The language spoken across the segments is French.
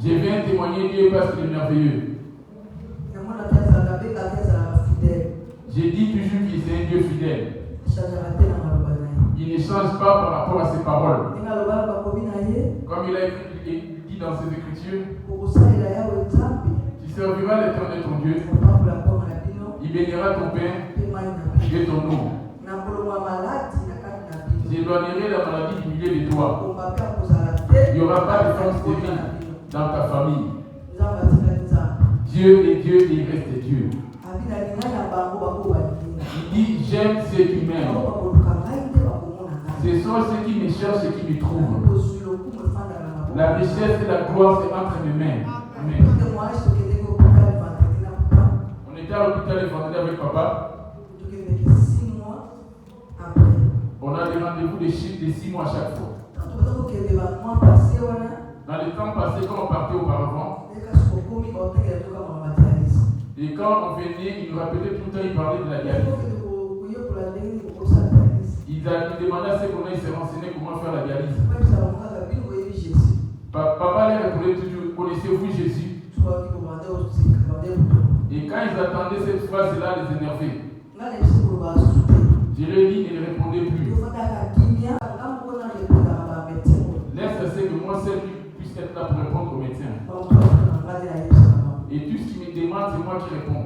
Je viens témoigner Dieu parce qu'il est merveilleux. Je dis toujours qu'il est un Dieu fidèle. Il ne change pas par rapport à ses paroles. Comme il a dit dans ses écritures, tu serviras l'Éternel ton Dieu, il bénira ton pain et ton eau. J'éloignerai la maladie du milieu de toi. Il n'y aura pas de femme stérile dans ta famille. Dieu est Dieu et il reste Dieu. Il dit j'aime ceux qui m'aiment. Ce sont ceux qui me cherchent et qui me trouvent. La richesse et la gloire c'est entre mes mains. Amen. On était à l'hôpital le vendredi avec papa. On a des rendez-vous de 6 mois à chaque fois. Dans le temps passé, quand on partait auparavant, et quand on venait, il nous rappelait tout le temps, il parlait de la dialyse. Il demandait à ceux qu'on aille se renseigner comment faire la dialyse. Papa leur répondait toujours, connaissez-vous Jésus? Et quand ils attendaient cette phrase-là, les énervait. Je leur ai dit, ils ne répondaient plus. Laisse à ce que moi seul puisse être là pour répondre aux médecins. Et tout ce qui me demande, c'est moi qui réponds.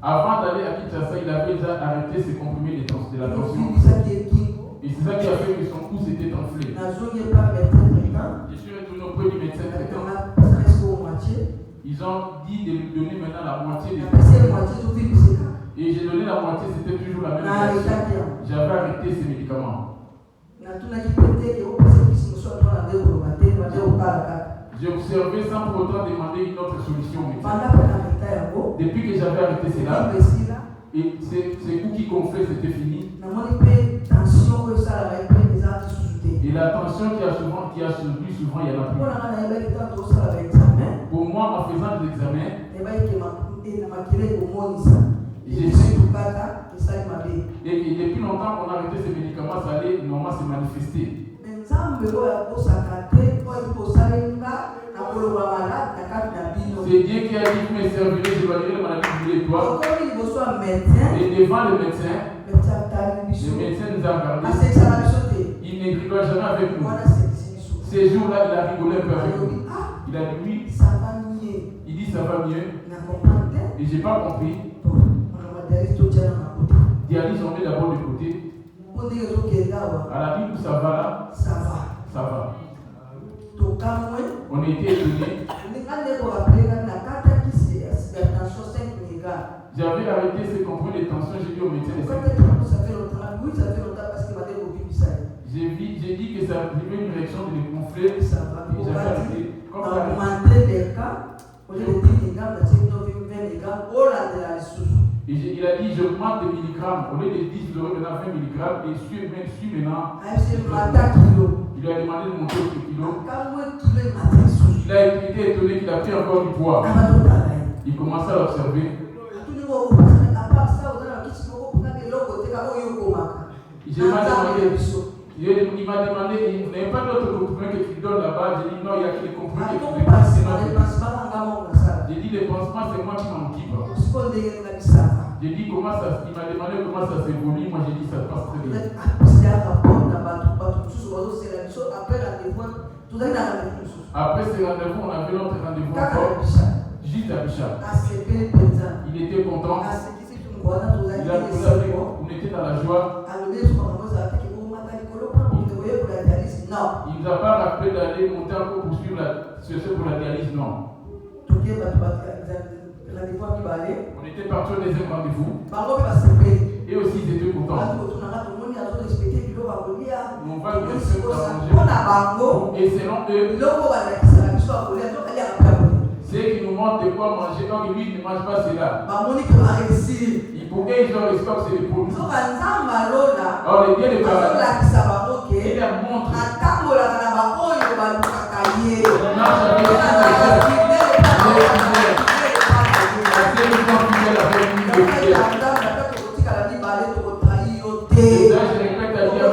Avant d'aller à Kinshasa, il avait déjà arrêté ses comprimés de la tension. Et c'est ça qui a fait que son cou s'était enflé. Je suis retourné auprès du médecin traitant. Ils ont dit de lui donner maintenant la moitié des et j'ai donné la moitié, c'était toujours la même chose. J'avais arrêté ces médicaments. J'ai observé sans pour autant demander une autre solution. Depuis que j'avais arrêté cela, et ces coups qui gonflaient, c'était fini. Et la tension qui a subi souvent, il y en a plus. Pour moi, en faisant des examens, et depuis longtemps qu'on a arrêté ces médicaments, ça allait normalement se manifester. C'est Dieu qui a dit que mes serviteurs, je vais la maladie de toi. Et devant le médecin nous a regardé. Il ne rigole jamais avec nous. Ces jours-là, il a rigolé un peu avec nous. Il a dit oui, il dit ça va mieux. Et je n'ai pas compris. Dialyse, on met d'abord de côté. À la Bible, ça va là? Ça va. On était étonnés. J'avais arrêté ces comprimés de tension, j'ai dit au médecin de j'ai dit que ça avait une réaction de les gonfler. J'avais arrêté. Comme ça, et il a dit j'augmente des milligrammes. Au lieu de 10, je l'aurai maintenant 20 milligrammes. Et suis maintenant. Il lui a demandé de monter au kilo. Il a été étonné qu'il a pris encore du poids. Il commençait à l'observer. Il m'a demandé, il n'y avait pas d'autres comprimés que tu donnes là-bas. J'ai dit non, il y a que les comprimés que tu donnes. J'ai dit les pansements, c'est moi qui m'en occupe. J'ai dit comment ça, il m'a demandé comment ça s'évolue. Moi j'ai dit ça passe très bien. Après ce rendez-vous, on avait notre rendez-vous encore. Juste à Bichard. Il était content. On était dans la joie. Il ne nous a pas rappelé d'aller monter encore pour suivre la situation pour la dialyse, non. On était partis au deuxième rendez-vous. Et aussi ils étaient contents. On va bien sûr manger. Et selon eux, ceux qui nous montrent de quoi manger, donc lui il ne mange pas cela. Pour eux, ils ont le stock, c'est les produits. Or, les biens de paradis, il leur montre. Et ça, je répète à Dieu,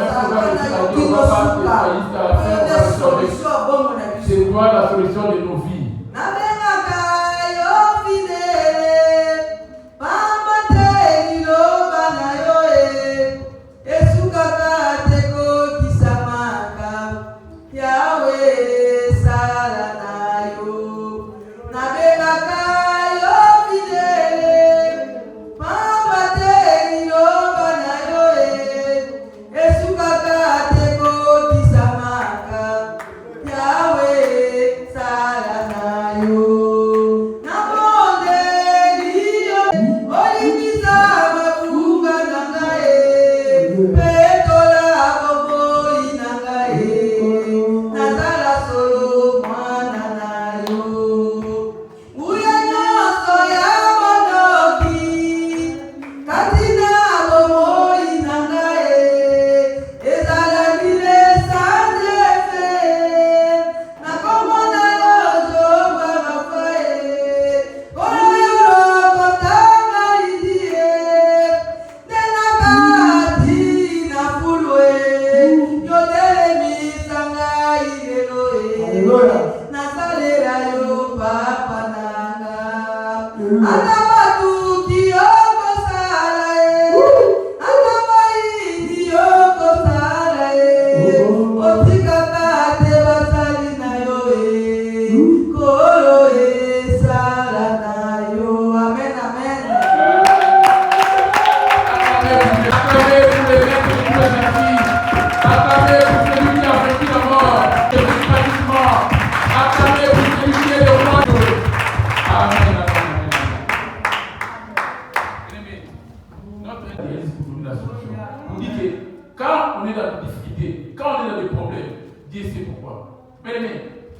on est dans des difficultés, quand on est dans des problèmes, Dieu sait pourquoi. Mais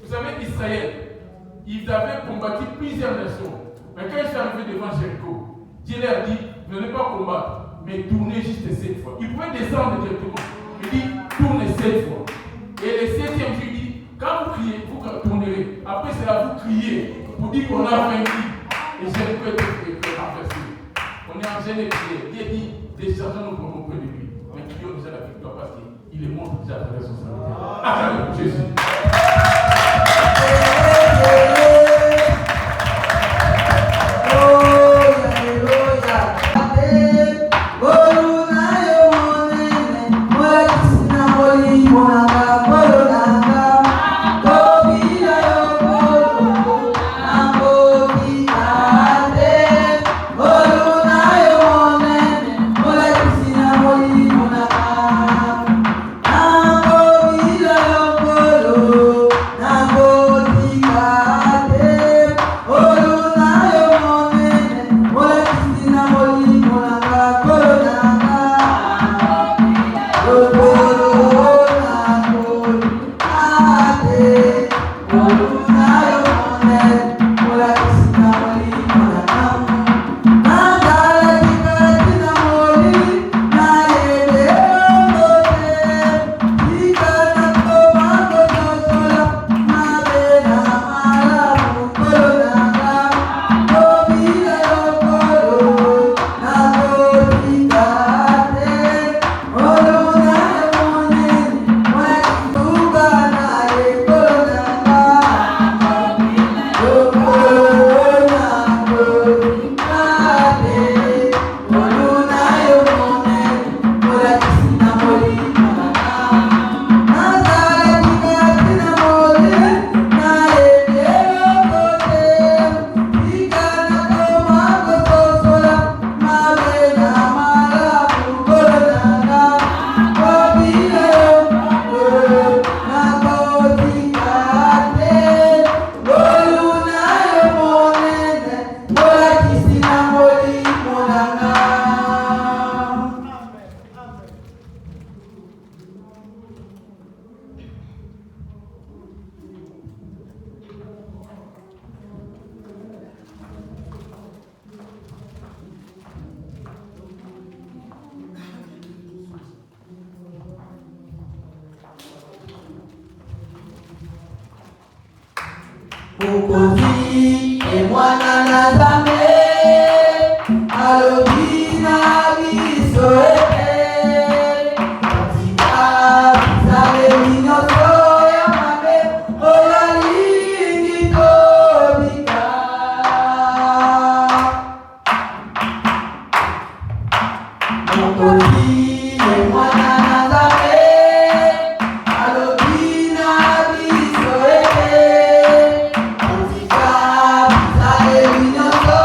vous savez, Israël, ils avaient combattu plusieurs nations. Mais quand ils sont arrivés devant Jéricho, Dieu leur dit, ne pas combattre, mais tournez juste 7 fois. Ils pouvaient descendre directement. Il dit, tournez 7 fois. Et le 7e jour, il dit, quand vous criez, vous tournerez. Après, c'est là vous criez pour dire qu'on a vaincu. Et Jéricho est renversé. On est en gêne de prière. Dieu dit, déchargeons nos propres auprès de lui. Mais crions déjà la victoire parce qu'il est montre déjà à travers son salut. Acclamez pour Jésus. Mukozi emwana nazame alobina biso ete katika bisale binyoso ya mabe olalingi tobika Mukozi emwana nazame alobina biso ete Bisale binyoso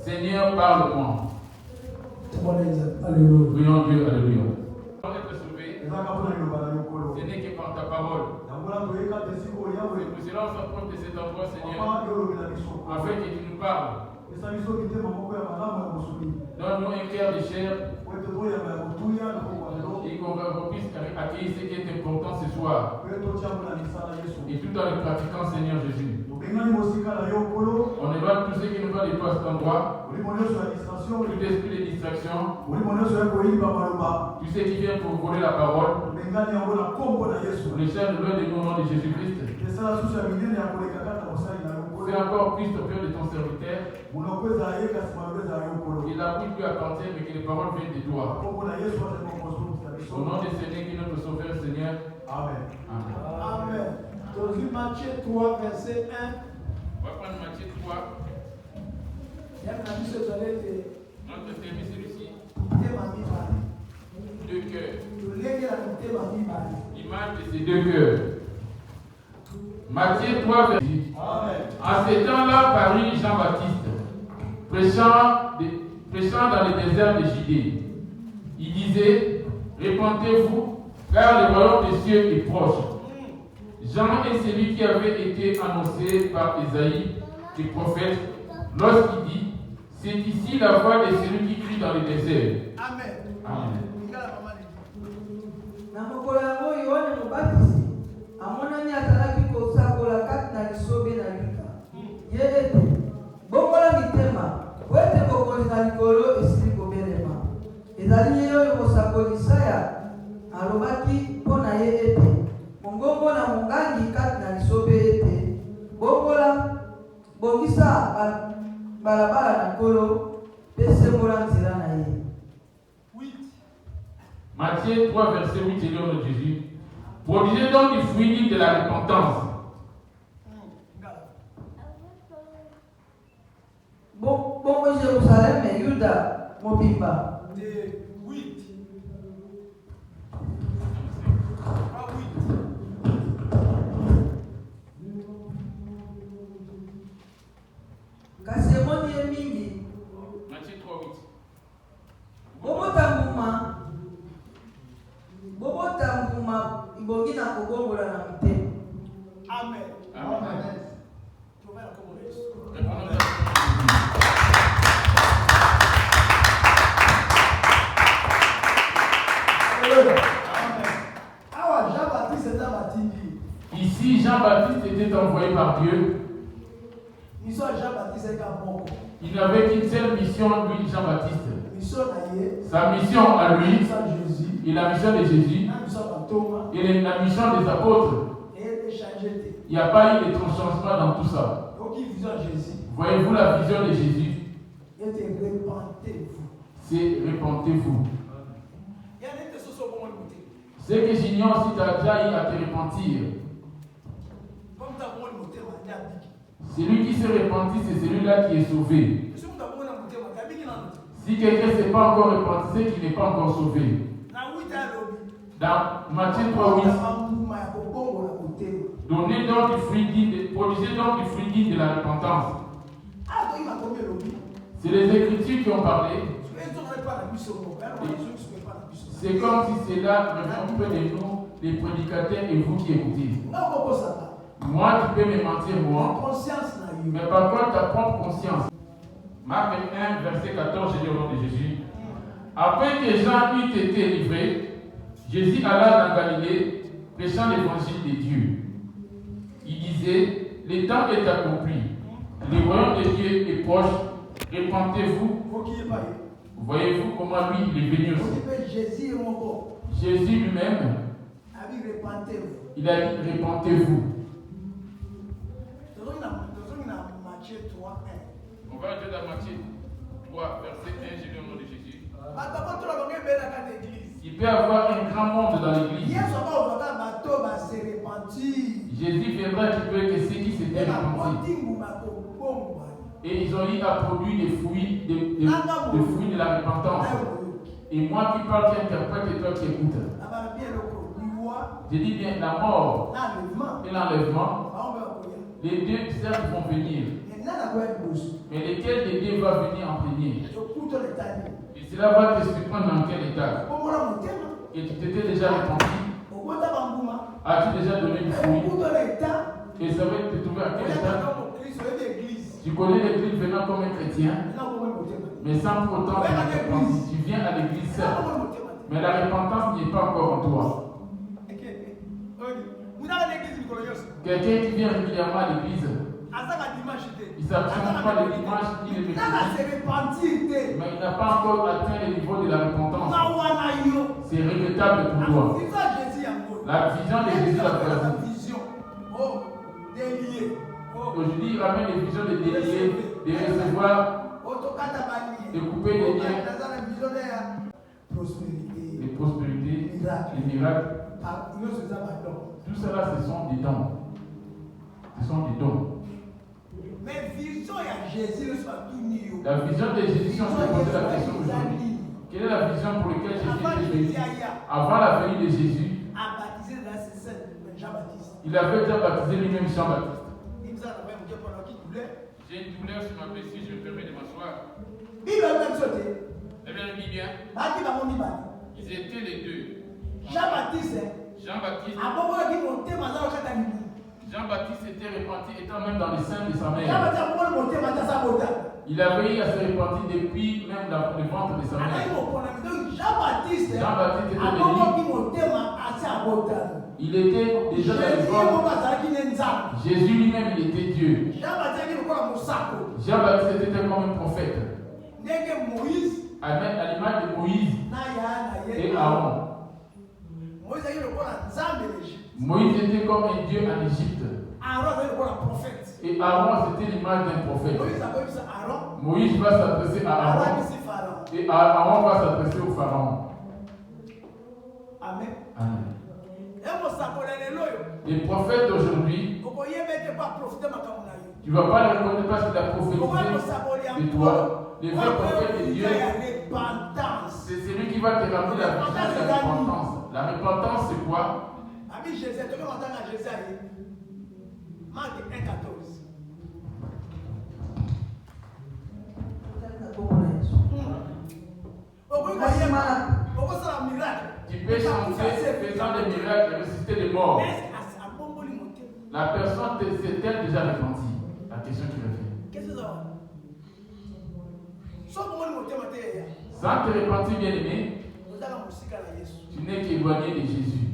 Seigneur, parle-moi. Alléluia. Prions Dieu, alléluia. Pour être sauvé, ce n'est que par ta parole. Nous cela on s'approche de cet endroit, Seigneur, afin que tu nous parles. Donne-nous un cœur de chair et qu'on puisse accueillir ce qui est important ce soir. Et tout en le pratiquant, Seigneur Jésus. On éloigne tout ce qui ne va de toi à cet endroit. Tout esprit de distraction. Tout ce qui vient pour voler la parole. Le chef de l'œuvre au nom de Jésus-Christ. Fais encore plus au cœur de ton serviteur. Il a plus pu appartenir, mais que les paroles viennent de toi. Au nom de Seigneur qui est notre sauveur, Seigneur. Amen. Amen. Amen. Dans Matthieu 3, verset 1. On va prendre Matthieu 3. Notre thème est celui-ci. Deux cœurs. L'image de ces deux cœurs. Matthieu 3, verset 10. En ces temps-là parut Jean-Baptiste, prêchant dans le désert de Judée. Il disait, répentez-vous, car le royaume des cieux est proche. Jean est celui qui avait été annoncé par Isaïe, le prophète, lorsqu'il dit, c'est ici la voix de celui qui crie dans le désert. Amen. Amen. Amonani atalaki kosakola kati na lisobe na lika ye ete bongola mitema po ete bokonzi na likolo esili kobelema ezali ye oyo kosakolisa ya alobaki mpo na ye ete mongongo na mongangi kati na lisobe ete bongola bongisa balabala na nkolo mpe sembola nzela na ye. Matthieu 3, verset 8, c'est le nom de Jésus. Produisez donc du fruit de la repentance. Bongo Jérusalem, Yuda, Mobimba. Kasemoni emingi. Matthieu 3, 8. Bobota mbuma ibongi na kogongola na mutema. Amen. Amen. Ici, Jean-Baptiste était envoyé par Dieu. Il n'avait qu'une seule mission, lui, Jean-Baptiste. Sa mission à lui, et la mission de Jésus, et la mission des apôtres. Il n'y a pas eu de changement dans tout ça. Voyez-vous la vision de Jésus? C'est répentez-vous. Ce que j'ignore si tu as déjà eu à te repentir. Celui qui se repentit, c'est celui-là qui est sauvé. Si quelqu'un ne s'est pas encore repenti, c'est qu'il n'est pas encore sauvé. Dans Matthieu 3:8, donnez donc du fruit digne, produisez donc du fruit digne de la repentance. C'est les Écritures qui ont parlé. C'est comme si cela revient auprès de nous, les prédicateurs et vous qui écoutez. Moi, tu peux me mentir, moi. Mais par contre, ta propre conscience. Marc 1, verset 14, je dis au nom de Jésus. Après que Jean eut été livré, Jésus alla dans Galilée, prêchant l'évangile de Dieu. Il disait, le temps est accompli, le royaume de Dieu est proche, repentez-vous. Voyez-vous comment lui il est venu aussi. Jésus lui-même, il a dit, repentez-vous. On va entrer dans Matthieu 3, verset 1, je dis au nom de Jésus. Il peut y avoir un grand monde dans l'église. Jésus viendra qu'il peut que ceux qui s'étaient repentis. Et ils ont eu à produire des fruits, des fruits de la repentance. Et moi qui parle, qui interprète et toi qui écoutes. Je dis bien la mort et l'enlèvement. Les deux cercles vont venir. Mais lequel des deux va venir en premier? Et cela va te surprendre dans quel état? Et tu t'étais déjà repenti? As-tu déjà donné du fruit? Et ça va te trouver à quel état? Tu connais l'église venant comme un chrétien, mais sans pour autant te repentir. Tu viens à l'église seule, mais la repentance n'est pas encore en toi. Quelqu'un qui vient régulièrement à l'église, il ne s'abstient pas le dimanche, il est mercredi, mais il n'a pas encore atteint le niveau de la repentance. C'est regrettable pour toi. La vision de Jésus a choisi. Aujourd'hui, il ramène les visions de délier, de recevoir, de couper des liens, les prospérités, les miracles. Tout cela, ce sont des dons. Ce sont des dons. Mais vision à Jésus soit tout nu. La vision de Jésus, si on se pose la question aujourd'hui, quelle est la vision pour laquelle Jésus est venu? Avant la venue de Jésus, il avait déjà baptisé lui-même Jean-Baptiste. J'ai une douleur sur ma blessure, je me permets de m'asseoir. Eh bien, il dit bien. Ils étaient les deux. Jean-Baptiste était repenti, étant même dans les seins de sa mère. Il avait eu à se repentir depuis même le ventre de sa mère. Jean-Baptiste était béni. Il était déjà dans le ventre. Jésus lui-même, il était Dieu. Jean-Baptiste était comme un prophète. À l'image de Moïse et Aaron. Moïse était comme un Dieu en Égypte. Et Aaron, c'était l'image d'un prophète. Moïse va s'adresser à Aaron. Et Aaron va s'adresser au Pharaon. Amen. Amen. Les prophètes d'aujourd'hui, tu ne vas pas les reconnaître parce qu'il a prophétisé de toi. Les vrais prophètes de Dieu, c'est celui qui va te ramener la vision de la repentance. La repentance, c'est quoi? Marc 1,14. Tu peux chanter faisant des miracles et ressusciter des morts. La personne s'est-elle déjà repentie? La question qui revient. Sans te repentir, bien aimé, tu n'es qu'éloigné de Jésus.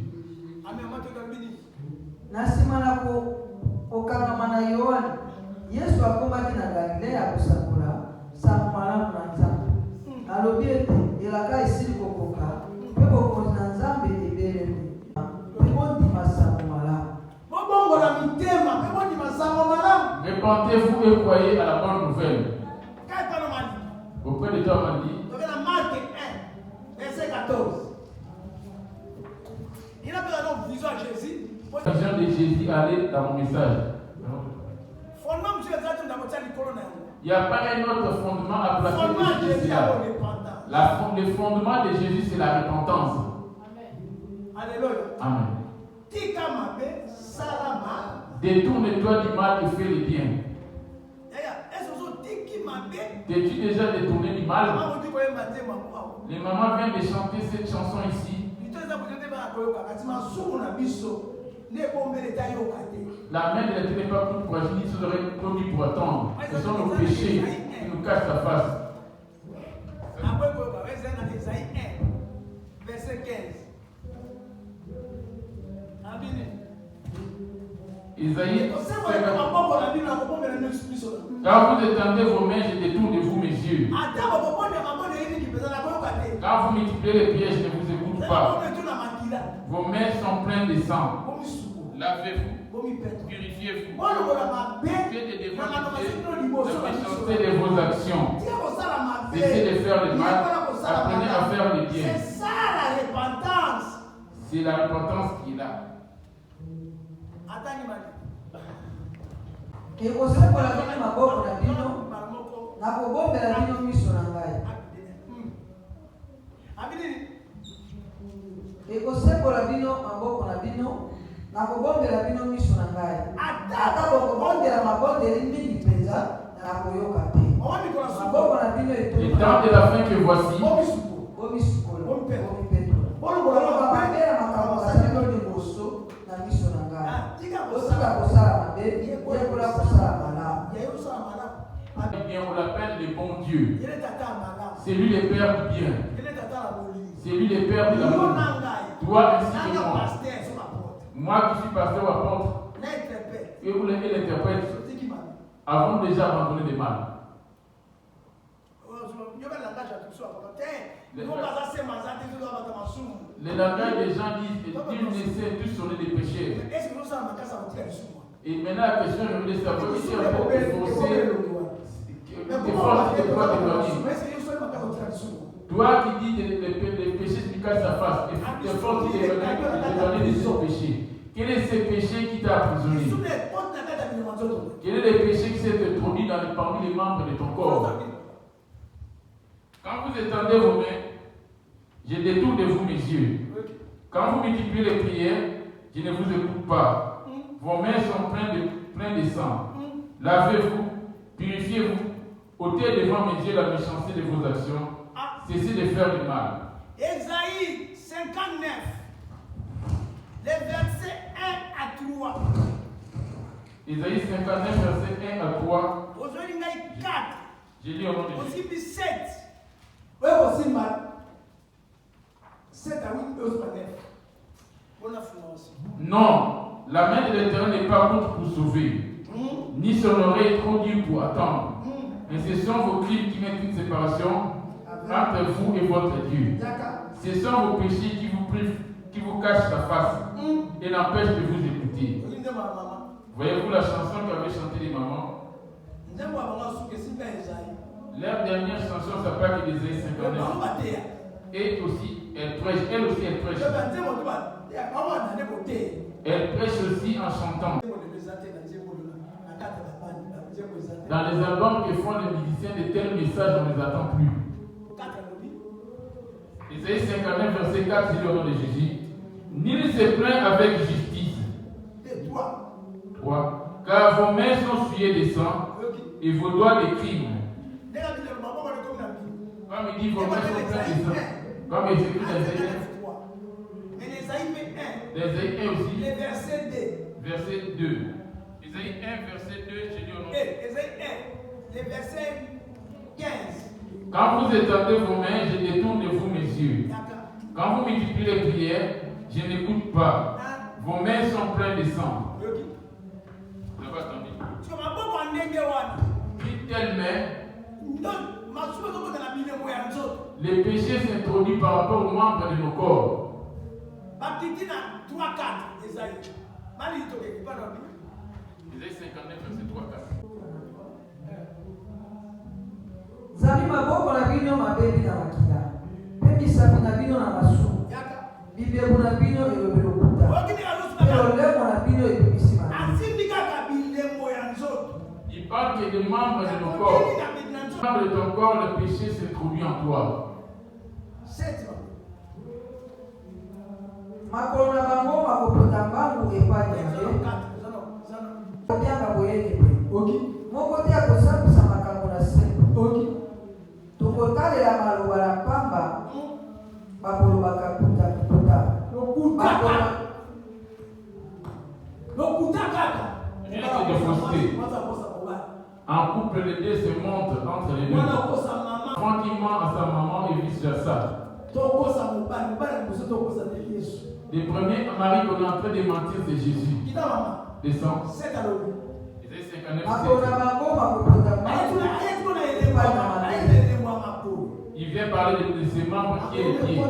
Nasimana kokangamana Yohane Yesu akomaki na Galilea kosakola sango malamu na Nzambe. Alobi ete elaka esili kokoka mpe bokonzi na Nzambe ebelemi mpe bondima sango malamu. Repentez-vous et croyez à la bonne nouvelle. Auprès de toi, on dit. Marc 1, verset 14. vision à Jésus. La vision de Jésus allait dans mon message. Il n'y a pas un autre fondement à placer que Jésus. Le fondement de Jésus, c'est la repentance. Alléluia. Amen. Détourne-toi du mal et fais le bien. T'es-tu déjà détourné du mal? Les mamans viennent de chanter cette chanson ici. La main de l'Éternel n'est pas pour agir, ni sur l'oreille pour attendre. Ce sont nos péchés qui nous cachent la face. Ésaïe 1, verset 15. Isaïe, quand vous étendez vos mains, je détourne de vous mes yeux. Quand vous multipliez les prières, je ne vous écoute pas. Vos mains sont pleines de sang. Lavez-vous, purifiez-vous. Faites des méchanceté de vos actions. Cessez de faire le mal, apprenez à faire le bien. C'est ça la repentance. C'est la repentance qui est là. ekosekola bino maboko na bino nakobombela bino miso na ngai ekosekola bino maboko na bino nakobombela bino miso na ngai ata bokobondela mabondeli mingi mpenza nakoyoka te maboko na bino le temps de la fin que voici bomisukola bomipetola bababela makambo basali liboso na miso na ngai osika kosala mabe yekola kosala malamu. Bien, on l'appelle le bon Dieu. C'est lui le Père du bien. C'est lui le Père de l'amour. Toi ainsi que moi. Moi qui suis pasteur ou apôtre, et vous l'interprète, avons déjà abandonné le mal. Le langage des gens disent qu'ils essaient tous sonner des péchés. Et maintenant la question je voulais savoir si on peut forcer des forces de toi d'éloigner. Toi qui dis les péchés qui cachent sa face, des forces qui d'éloigner de ces péchés. Quel est ce péché qui t'a emprisonné? Quel est le péché qui s'est introduit parmi les membres de ton corps? Quand vous étendez vos mains, je détourne de vous mes yeux. Quand vous multipliez les prières, je ne vous écoute pas. Vos mains sont pleines de sang. Lavez-vous, purifiez-vous, ôtez devant mes yeux la méchanceté de vos actions. Cessez de faire du mal. Ésaïe 59, les versets 1 à 3. Ésaïe 59, verset 1 à 3. Aujourd'hui, il y a 4. J'ai lu au nom de Jésus. Aussi 7. Oui, aussi mal. 7 à 8, 9. Bonne affluence. Non, la main de l'Éternel n'est pas contre pour sauver, ni son oreille trop dure pour attendre. Mais ce sont vos crimes qui mettent une séparation entre vous et votre Dieu. Ce sont vos péchés qui vous cachent la face et n'empêchent de vous écouter. Voyez-vous la chanson qu'avait chantée les mamans? Leur dernière chanson s'appelle Ésaïe 59. Et aussi, elle prêche. Elle prêche aussi en chantant. Dans les albums que font les musiciens, de tels messages, on ne les attend plus. Ésaïe 59, verset 4, dit le nom de Jésus. Nul se plaint avec justice. 3. Car vos mains sont souillées de sang et vos doigts de crime. Comme il dit, vos mains sont pleines de sang. Comme il écrit dans Ésaïe 1. Mais l'Ésaïe 1 aussi. Le verset 2. Verset 2. Ésaïe 1, verset 2, j'ai dit au nom. Ésaïe 1, le verset 15. Quand vous étendez vos mains, je détourne de vous mes yeux. Quand vous multipliez les prières, je n'écoute pas. Vos mains sont pleines de sang. Vous n'avez pas entendu? Puis telle main, les péchés s'introduisent par rapport aux membres de nos corps. Ésaïe 59, verset 3, 4. Zami maboko na bino mabebi na makila. Pe misapi na bino na masumu. Il parle que des membres de nos corps. Membres de ton corps, le péché s'est introduit en toi. En couple, les deux se montrent entre les deux. Enfant qui ment à sa maman et vice versa. Les premiers maris qu'on est en train de mentir, c'est Jésus. Descends. Il vient parler de ses membres qui est les pieds.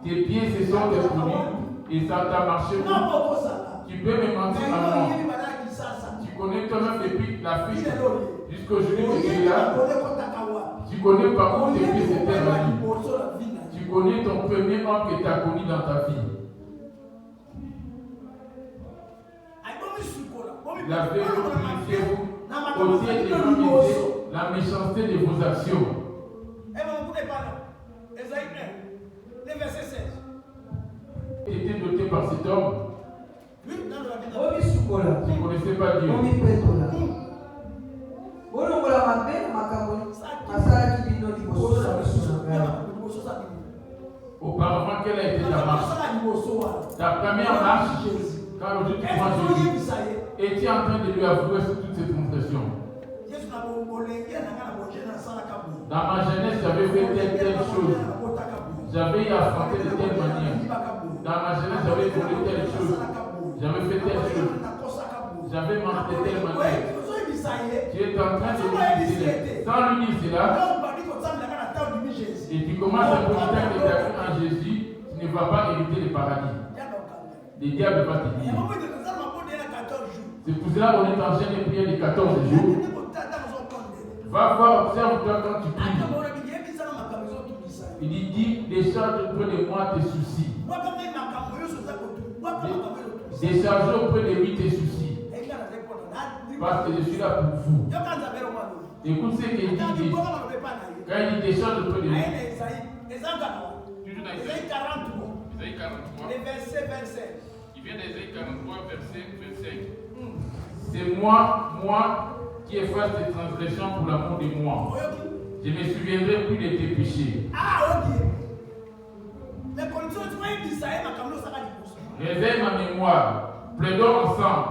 Tes pieds, ce sont des produits et ça t'a marché. Tu peux me mentir à moi. Tu connais toi-même depuis la fuite jusqu'aujourd'hui que tu es là. Tu connais par où tes pieds s'étaient rendus. Tu connais ton premier homme que tu as connu dans ta vie. Lavez-vous, purifiez-vous, ôtez les iniquités, la méchanceté de vos actions. Il était doté par cet homme. Tu ne connaissais pas Dieu. Auparavant, quelle a été ta marche? Ta première marche, quand aujourd'hui tu vois Jésus, es-tu en train de lui avouer sur toutes ces transgressions? Dans ma jeunesse, j'avais fait telle chose. J'avais affronté de telle manière. Dans ma jeunesse, j'avais volé telle chose. J'avais fait telle chose. J'avais mangé de telle manière. Tu es en train de lui dire cela. Sans lui dire cela, et tu commences à profiter que tu as cru en Jésus, tu ne vas pas éviter le paradis. Le diable va te dire. C'est pour cela qu'on est en jeûne et prière de 14 jours. Va voir, observe-toi quand tu pries. Il dit, décharge auprès de moi tes soucis. Décharge auprès de lui tes soucis. Parce que je suis là pour vous. Écoute ce qu'il dit. Quand il dit décharge auprès de lui. Toujours dans Isaïe 43. Isaïe 43. Le verset 25. Il vient d'Isaïe 43, verset 25. C'est moi qui efface tes transgressions pour l'amour de moi. Je ne me souviendrai plus de tes péchés. Réveille ma mémoire. Plaidons ensemble.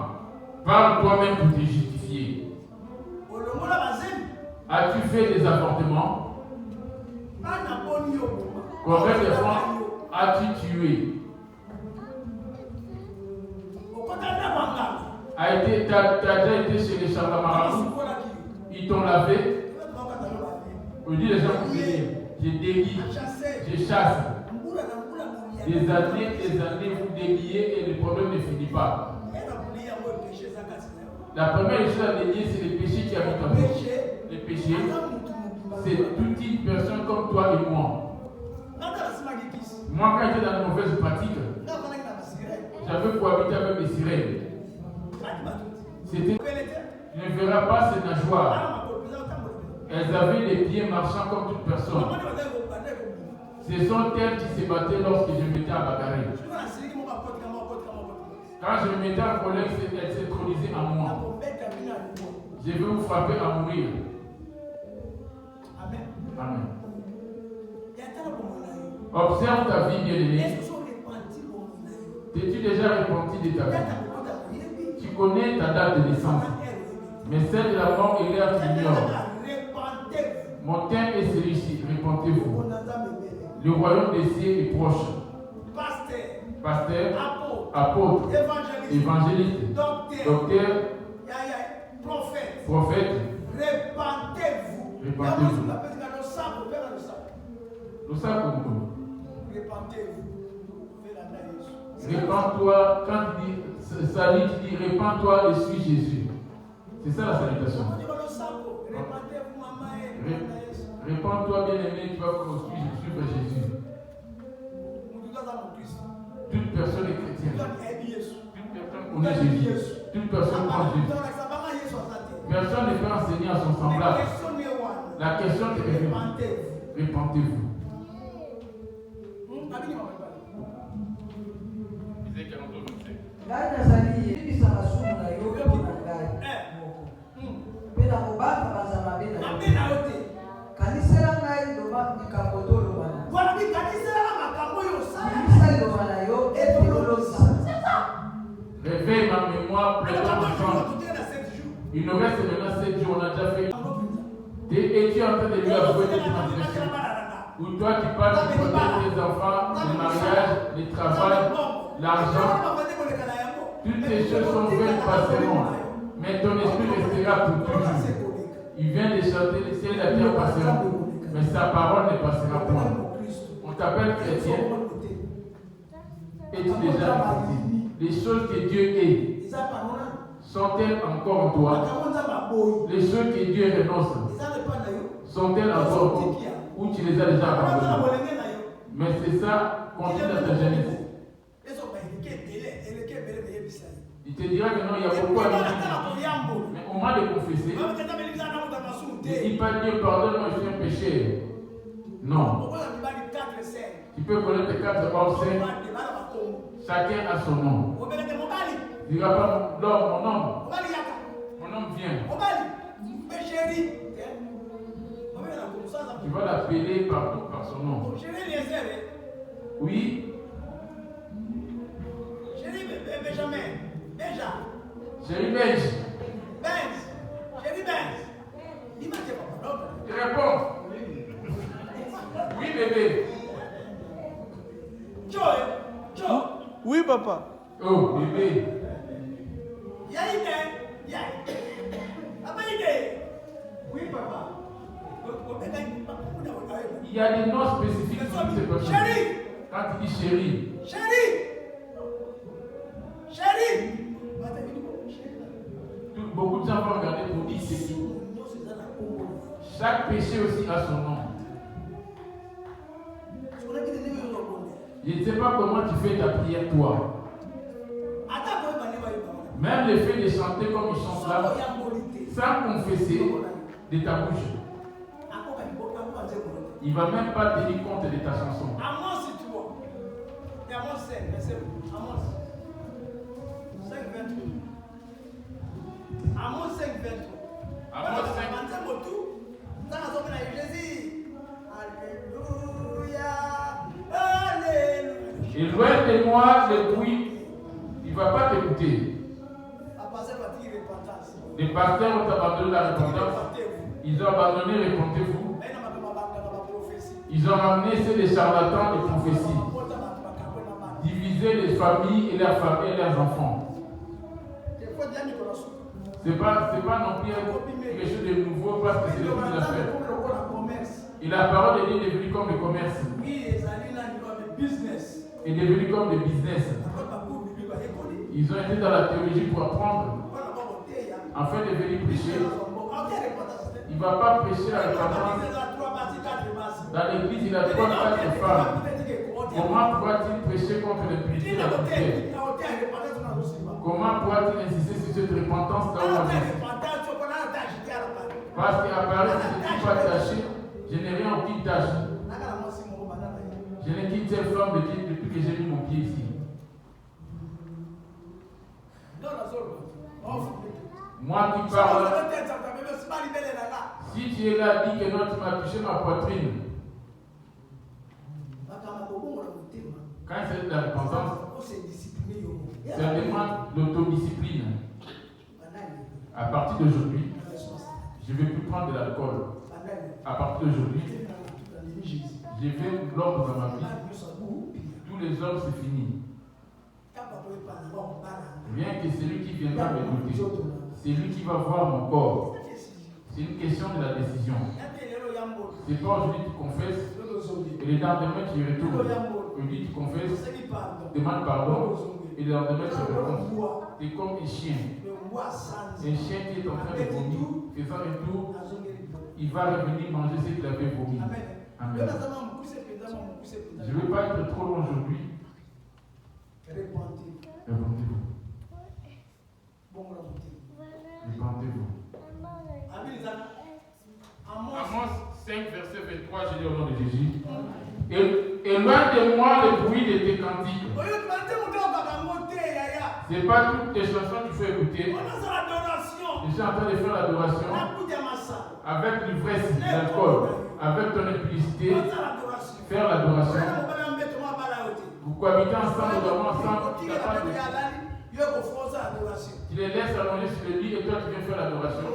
Parle toi-même pour te justifier. As-tu fait des avortements? Combien de fois as-tu tué? T'as déjà été chez les Chandamarabou? Ils t'ont lavé? Aujourd'hui, les gens vont venir. Je délie, je chasse. Des années, vous déliez et le problème ne finit pas. La première chose à délier, c'est le péché qui habite en nous. Le péché, c'est toute une personne comme toi et moi. Moi, quand j'étais dans la mauvaise pratique, j'avais cohabité avec les sirènes. C'était, tu ne verras pas ces nageoires. Elles avaient les pieds marchant comme toute personne. Ce sont elles qui se battaient lorsque je me mettais à bagarrer. Quand je me mettais en colère, elles s'intronisaient en moi. Je vais vous frapper à mourir. Amen. Observe ta vie, bien-aimée. T'es-tu déjà repenti de ta vie? Tu connais ta date de naissance. Mais celle de la mort et l'air, tu l'ignores. Mon thème est celui-ci. Repentez-vous. Le royaume des cieux est proche. Pasteur, apôtre, évangéliste, docteur, prophète. Repentez-vous. Nous savons. Répands-toi. Quand tu dis salut, tu dis répands-toi et suis Jésus. C'est ça la salutation. Répands-toi, bien-aimé, tu vas suivre Jésus. Toute personne est chrétienne. Toute personne connaît Jésus. Toute personne connaît Jésus. Personne ne peut enseigner à son semblable. La question est répentez-vous. Réveille ma mémoire, il nous reste maintenant 7 jours, on a déjà fait. Et tu es en train de lui avouer des transgressions. Ou toi qui parles du côté des enfants, du mariage, du travail, l'argent. Toutes ces choses sont faites passeront. Mais ton esprit restera pour toujours. Il vient de chanter, le ciel et la terre passeront. Mais sa parole ne passera point. On t'appelle chrétien. Es-tu déjà chrétien? Les choses que Dieu est, sont-elles encore en toi? Les choses que Dieu renonce, sont-elles encore en toi? Ou tu les as déjà abandonnées? Mais c'est ça, continue dans ta jeunesse. Il te dira que non, il y a beaucoup à dire. Mais au moins de confesser, il ne dit pas Dieu pardonne-moi, je suis un péché. Non. Tu peux connaître 4 hors scène. Chacun a son nom. Il ne dira pas l'homme, mon homme. Mon homme vient. Tu vas l'appeler par son nom. Oui. Benjamin. Chérie Benj. Tu réponds. Oui, bébé. Joe. Oui, papa. Oh, bébé. Oui, papa. Il y a des noms spécifiques pour ces personnes. Chérie. Quand tu dis chérie. Beaucoup de gens vont regarder pour dire c'est qui. Chaque péché aussi a son nom. Je ne sais pas comment tu fais ta prière toi. Même le fait de chanter comme ils chantent là, sans confesser de ta bouche, il ne va même pas tenir compte de ta chanson. Amos 5, 23. Et loin de moi le bruit, il ne va pas t'écouter. Les pasteurs ont abandonné la repentance. Ils ont abandonné, répentez-vous. Ils ont ramené ces charlatans de prophétie. Diviser les familles et leurs enfants. C'est pas non plus quelque chose de nouveau parce que c'est le plus d'affaires. Et la parole de Dieu est devenue comme le commerce. Est devenue comme le business. Ils ont été dans la théologie pour apprendre. Afin de venir prêcher. Il ne va pas prêcher la repentance. Dans l'église, il a 3-4 femmes. Comment pourra-t-il prêcher contre l'impunité et la prière? Comment pourra-t-il insister sur cette repentance là où on est? Parce qu'apparaît que si tu vas tâcher, je n'ai rien au qui tâche. Je n'ai qu'une seule femme depuis que j'ai mis mon pied ici. Moi qui parle, si tu es là, dis que non, tu m'as touché ma poitrine. Quand c'est de la repentance, ça demande l'autodiscipline. À partir d'aujourd'hui, je ne vais plus prendre de l'alcool. À partir d'aujourd'hui, je vais l'ordre dans ma vie. Tous les hommes, c'est fini. Rien que celui qui viendra m'écouter, c'est lui qui va voir mon corps. C'est une question de la décision. C'est pas aujourd'hui tu confesses et le lendemain tu y retournes. Aujourd'hui tu confesses, demande pardon et le lendemain tu réponds. C'est comme un chien. Un chien qui est en train de vomir, faisant un tour, il va revenir manger ce qu'il avait vomi. Amen. Je ne vais pas être trop long aujourd'hui. Jésus. Éloigne de moi le bruit de tes cantiques. Ce n'est pas toutes tes chansons qu'il faut écouter. Je suis en train de faire l'adoration avec l'ivresse, l'alcool, avec ton impudicité. Faire l'adoration. Vous cohabitez ensemble, vraiment ensemble. Tu les laisses allonger sur le lit et toi tu viens faire l'adoration.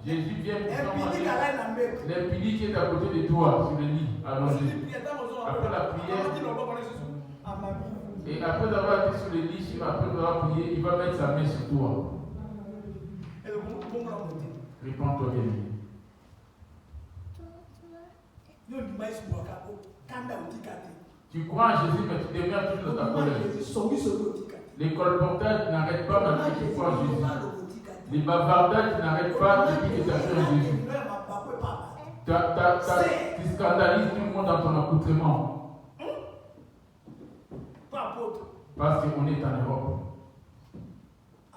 Jésus vient pour l'impudicité qui est à côté de toi sur le lit allongé. Après la prière, et après avoir été sur le lit, après avoir prié, il va mettre sa main sur toi. Réponds-toi bien. Tu crois en Jésus, mais tu demeures toujours dans ta colère. Les colportages n'arrêtent pas maintenant que tu crois en Jésus. Les bavardages n'arrêtent pas depuis que tu as fait en Jésus. Tu scandalises tout le monde dans ton accoutrement. Parce qu'on est en Europe.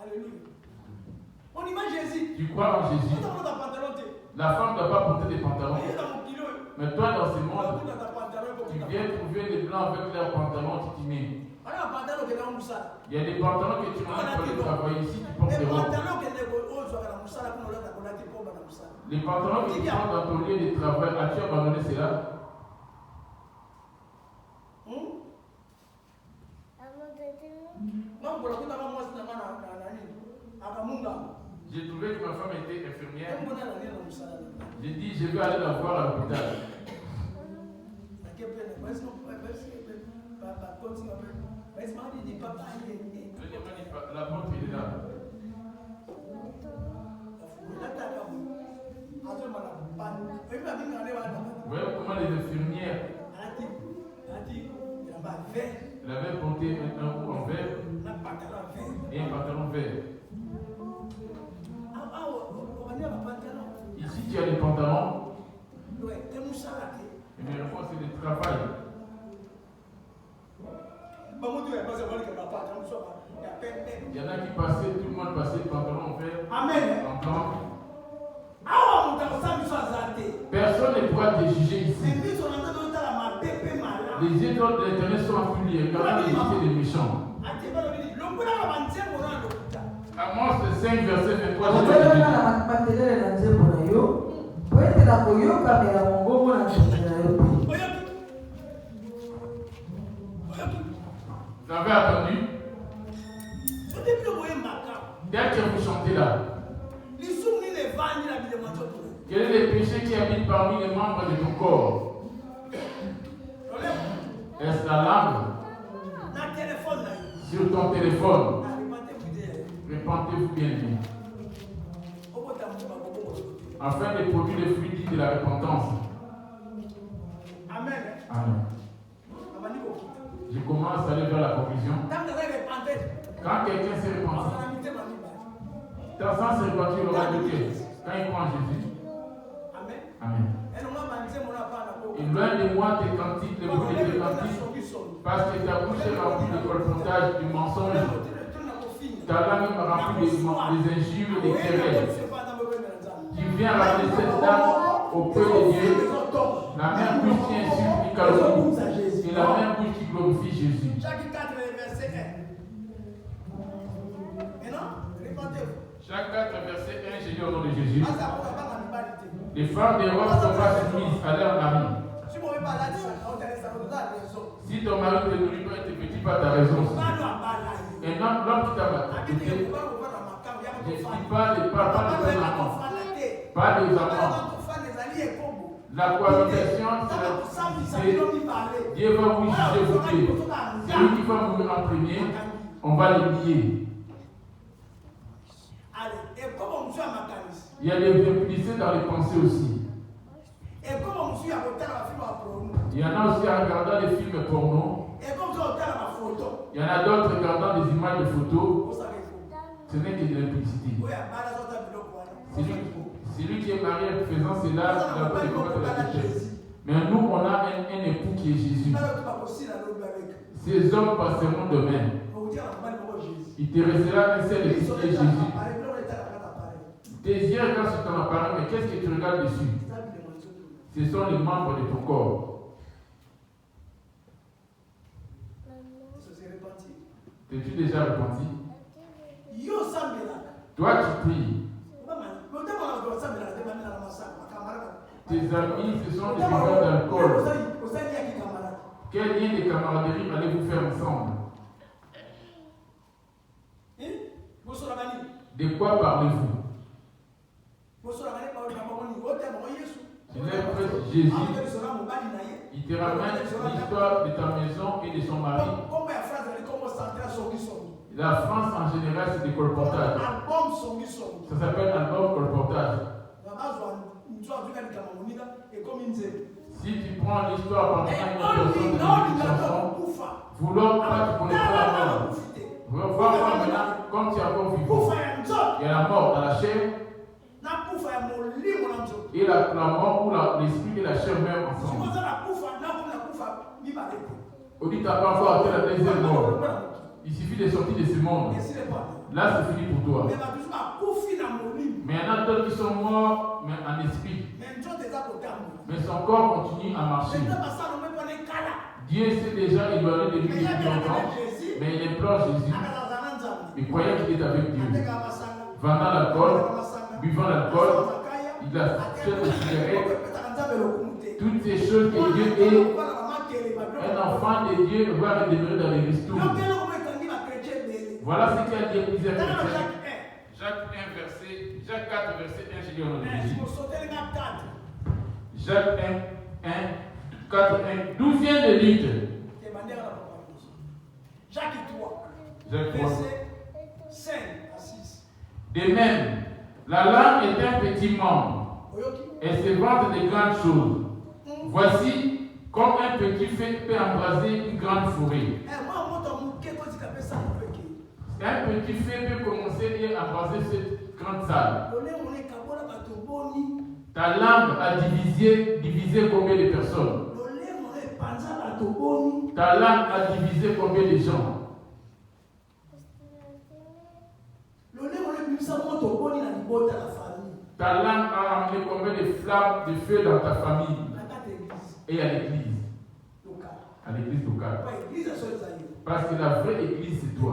Alléluia. On y va Jésus. Tu crois en Jésus. La femme ne doit pas porter des pantalons. Mais toi, dans ce monde, tu viens trouver des blancs avec leurs pantalons titimés. Il y a des pantalons que tu mets pour aller travailler ici, tu portes des robes. Les pantalons que tu prends dans ton lieu de travail, as-tu abandonné cela? J'ai trouvé que ma femme était infirmière. J'ai dit, je vais aller la voir à l'hôpital. La porte est là. Vous voyez comment les infirmières, elle avait porté un haut en verre et un pantalon vert. Ici, tu as des pantalons. Et mes réponses, c'est du travail. Il y en a qui passaient, tout le monde passait le pantalon en vert. Amen. En blanc. Personne ne pourra te juger ici. Les yeux de l'Éternel sont afflués, regardant les idées des méchants. Amos 5, verset 23. Vous avez attendu? Dès que vous chantez là, quel est le péché qui habite parmi les membres de ton corps? Est-ce la langue? Sur ton téléphone? Répentez-vous bien. Afin de produire les fruits dits de la repentance. Amen. Amen. Je commence à aller vers la conclusion. Quand quelqu'un s'est repenti, sans se repentir, il aura douté. Quand il croit en Jésus. Amen. Et loin de moi tes cantiques, les bruits de tes cantiques, parce que ta bouche est remplie de colportage, du mensonge. Ta langue est remplie des injures et des querelles. Tu viens ramener cette dame auprès de Dieu, la même bouche qui insulte et calomnie, et la même bouche qui glorifie Jésus. Jacques 4, verset 1. Et non, répentez-vous. Jacques 4, verset 1, j'ai dit au nom de Jésus. Les femmes des rois ne sont pas soumises à leur mari. Si ton mari ne te nourrit pas et te petit pas, ta raison. Et non, l'homme qui t'a battu, je ne dis pas de ton enfant, pas des enfants. La cohabitation, c'est Dieu va vous juger vous deux. C'est lui qui va mourir en premier, on va les lier. Il y a des implicités dans les pensées aussi. Il y en a aussi en regardant les films porno. Il y en a d'autres regardant des images de photos. Ce n'est que de l'implicité. C'est lui qui est marié faisant cela, il a pas de combattre la péché. Mais nous, on a un époux qui est Jésus. Ces hommes passeront demain. Il te restera un seul esprit qui est Jésus. Il te Tes yeux regardent sur ton appareil, mais qu'est-ce que tu regardes dessus? Ce sont les membres de ton corps. T'es-tu déjà repenti? Toi, tu pries. Tes amis, ce sont des buveurs d'alcool. Quel lien de camaraderie allez-vous faire ensemble? De quoi parlez-vous? Tu n'es presque Jésus. Il te ramène l'histoire de ta maison et de son mari. La France en général, c'est des colportages. Ça s'appelle album colportage. Si tu prends l'histoire par exemple de une chanson, vouloir pas, tu connais pas la mort. Voir maintenant, comme tu es encore vivant, il y a la mort dans la chair, et la mort ou l'esprit et la chair même ensemble. On dit que tu n'as pas encore atteint la deuxième mort. Il suffit de sortir de ce monde. Là, c'est fini pour toi. Mais il y en a d'autres qui sont morts, mais en esprit. Mais son corps continue à marcher. Dieu s'est déjà éloigné de lui depuis longtemps, mais il implore Jésus. Il croyait qu'il est avec Dieu. Vendant l'alcool, buvant l'alcool, il a fait des cigarettes. Toutes ces choses que Dieu est, un enfant de Dieu va demeurer dans les restos. Voilà ce qu'il a dit à plusieurs chrétiens. Jacques 4, verset 1, j'ai dit en Jésus. Jacques 1, 4, 1, 12e de litre. Jacques 3, Jacques 3. verset 5 à 6. De même, la langue est un petit membre. Elle se vante de grandes choses. Voici comme un petit feu peut embraser une grande forêt. Un petit feu peut commencer à embraser cette grande salle. Ta langue a divisé combien de personnes? Ta langue a divisé combien de gens? Ta langue a amené combien de flammes de feu dans ta famille et à l'église? À l'église locale. Parce que la vraie église, c'est toi.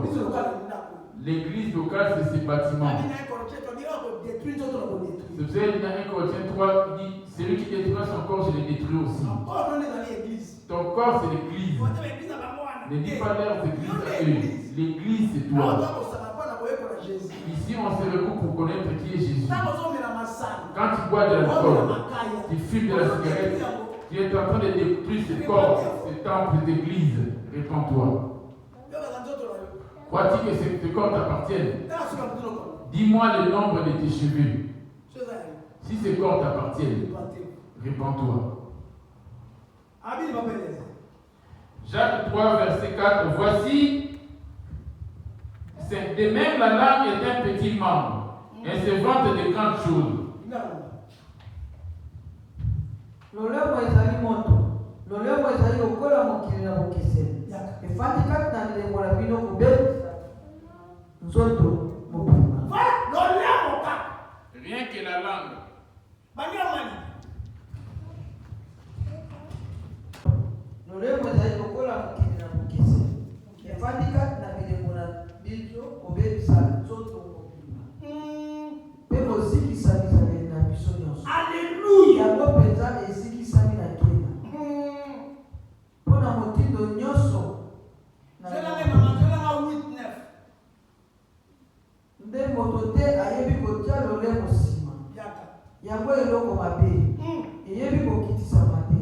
L'église locale, c'est ces bâtiments. C'est pour ça qu'il y a 1 Corinthiens 3 qui dit celui qui détruit son corps, je le détruis aussi. Ton corps, c'est l'église. Ne dis pas leur église à eux. L'église, c'est toi. Ici, on se regroupe pour connaître qui est Jésus. Quand tu bois de l'alcool, tu fumes de la cigarette, tu es en train de détruire ce corps, ce temple d'église. Réponds-toi. Crois-tu que ce corps t'appartienne? Dis-moi le nombre de tes cheveux. Si ce corps t'appartient, réponds-toi. Jacques 3, verset 4. Voici, de même la langue est un petit membre. Elle se vante de grandes choses. Lolemo ezali moto. Lolemo ezali lokola mokili na bokeseni. Efandi kati na milembo na bino kobebisa nzoto mobimba. Rien que la langue. Lolemo ezali lokola mokili na bokeseni. Efandi kati na milembo na bino kobebisa nzoto mobimba. Pe mozikisa bizaleli na biso nyonso. Alléluia. Yango penza ezikisami na kena. Mpona motindo nyonso nde moto te ayebi kotia lolemo nsima. Yango eloko mabe eyebi kokitisa te.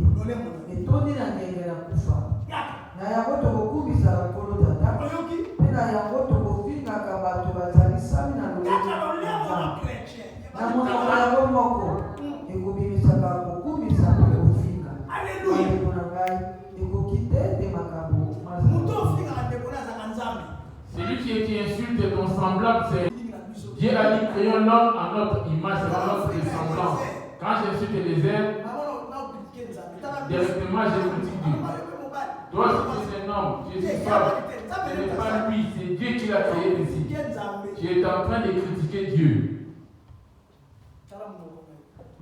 Etondi na ngenge na kufa. Na yango tokokumisaka nkolo tata. Mpe na yango tokofingaka bato bazalisami na lolemo na monoko yango moko ekobimisaka kokumisa mpe kofinga. Bandeko na ngai ekoki te nde makambo Celui qui insulte ton semblable, c'est Dieu a dit créons l'homme en notre image, selon notre ressemblance. Quand j'insulte les êtres, directement je critique Dieu. Toi, si tu es un homme, tu es une femme, ce n'est pas lui, c'est Dieu qui l'a créé ici. Tu es en train de critiquer Dieu.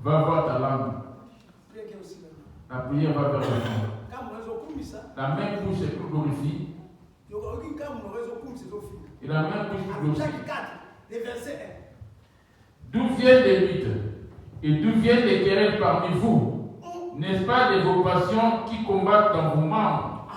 Va voir ta langue. La prière va vers le fond. La même bouche est plus glorifie. Et la même bouche est glorifie. D'où viennent les luttes et d'où viennent les querelles parmi vous? N'est-ce pas des vos passions qui combattent dans vos membres?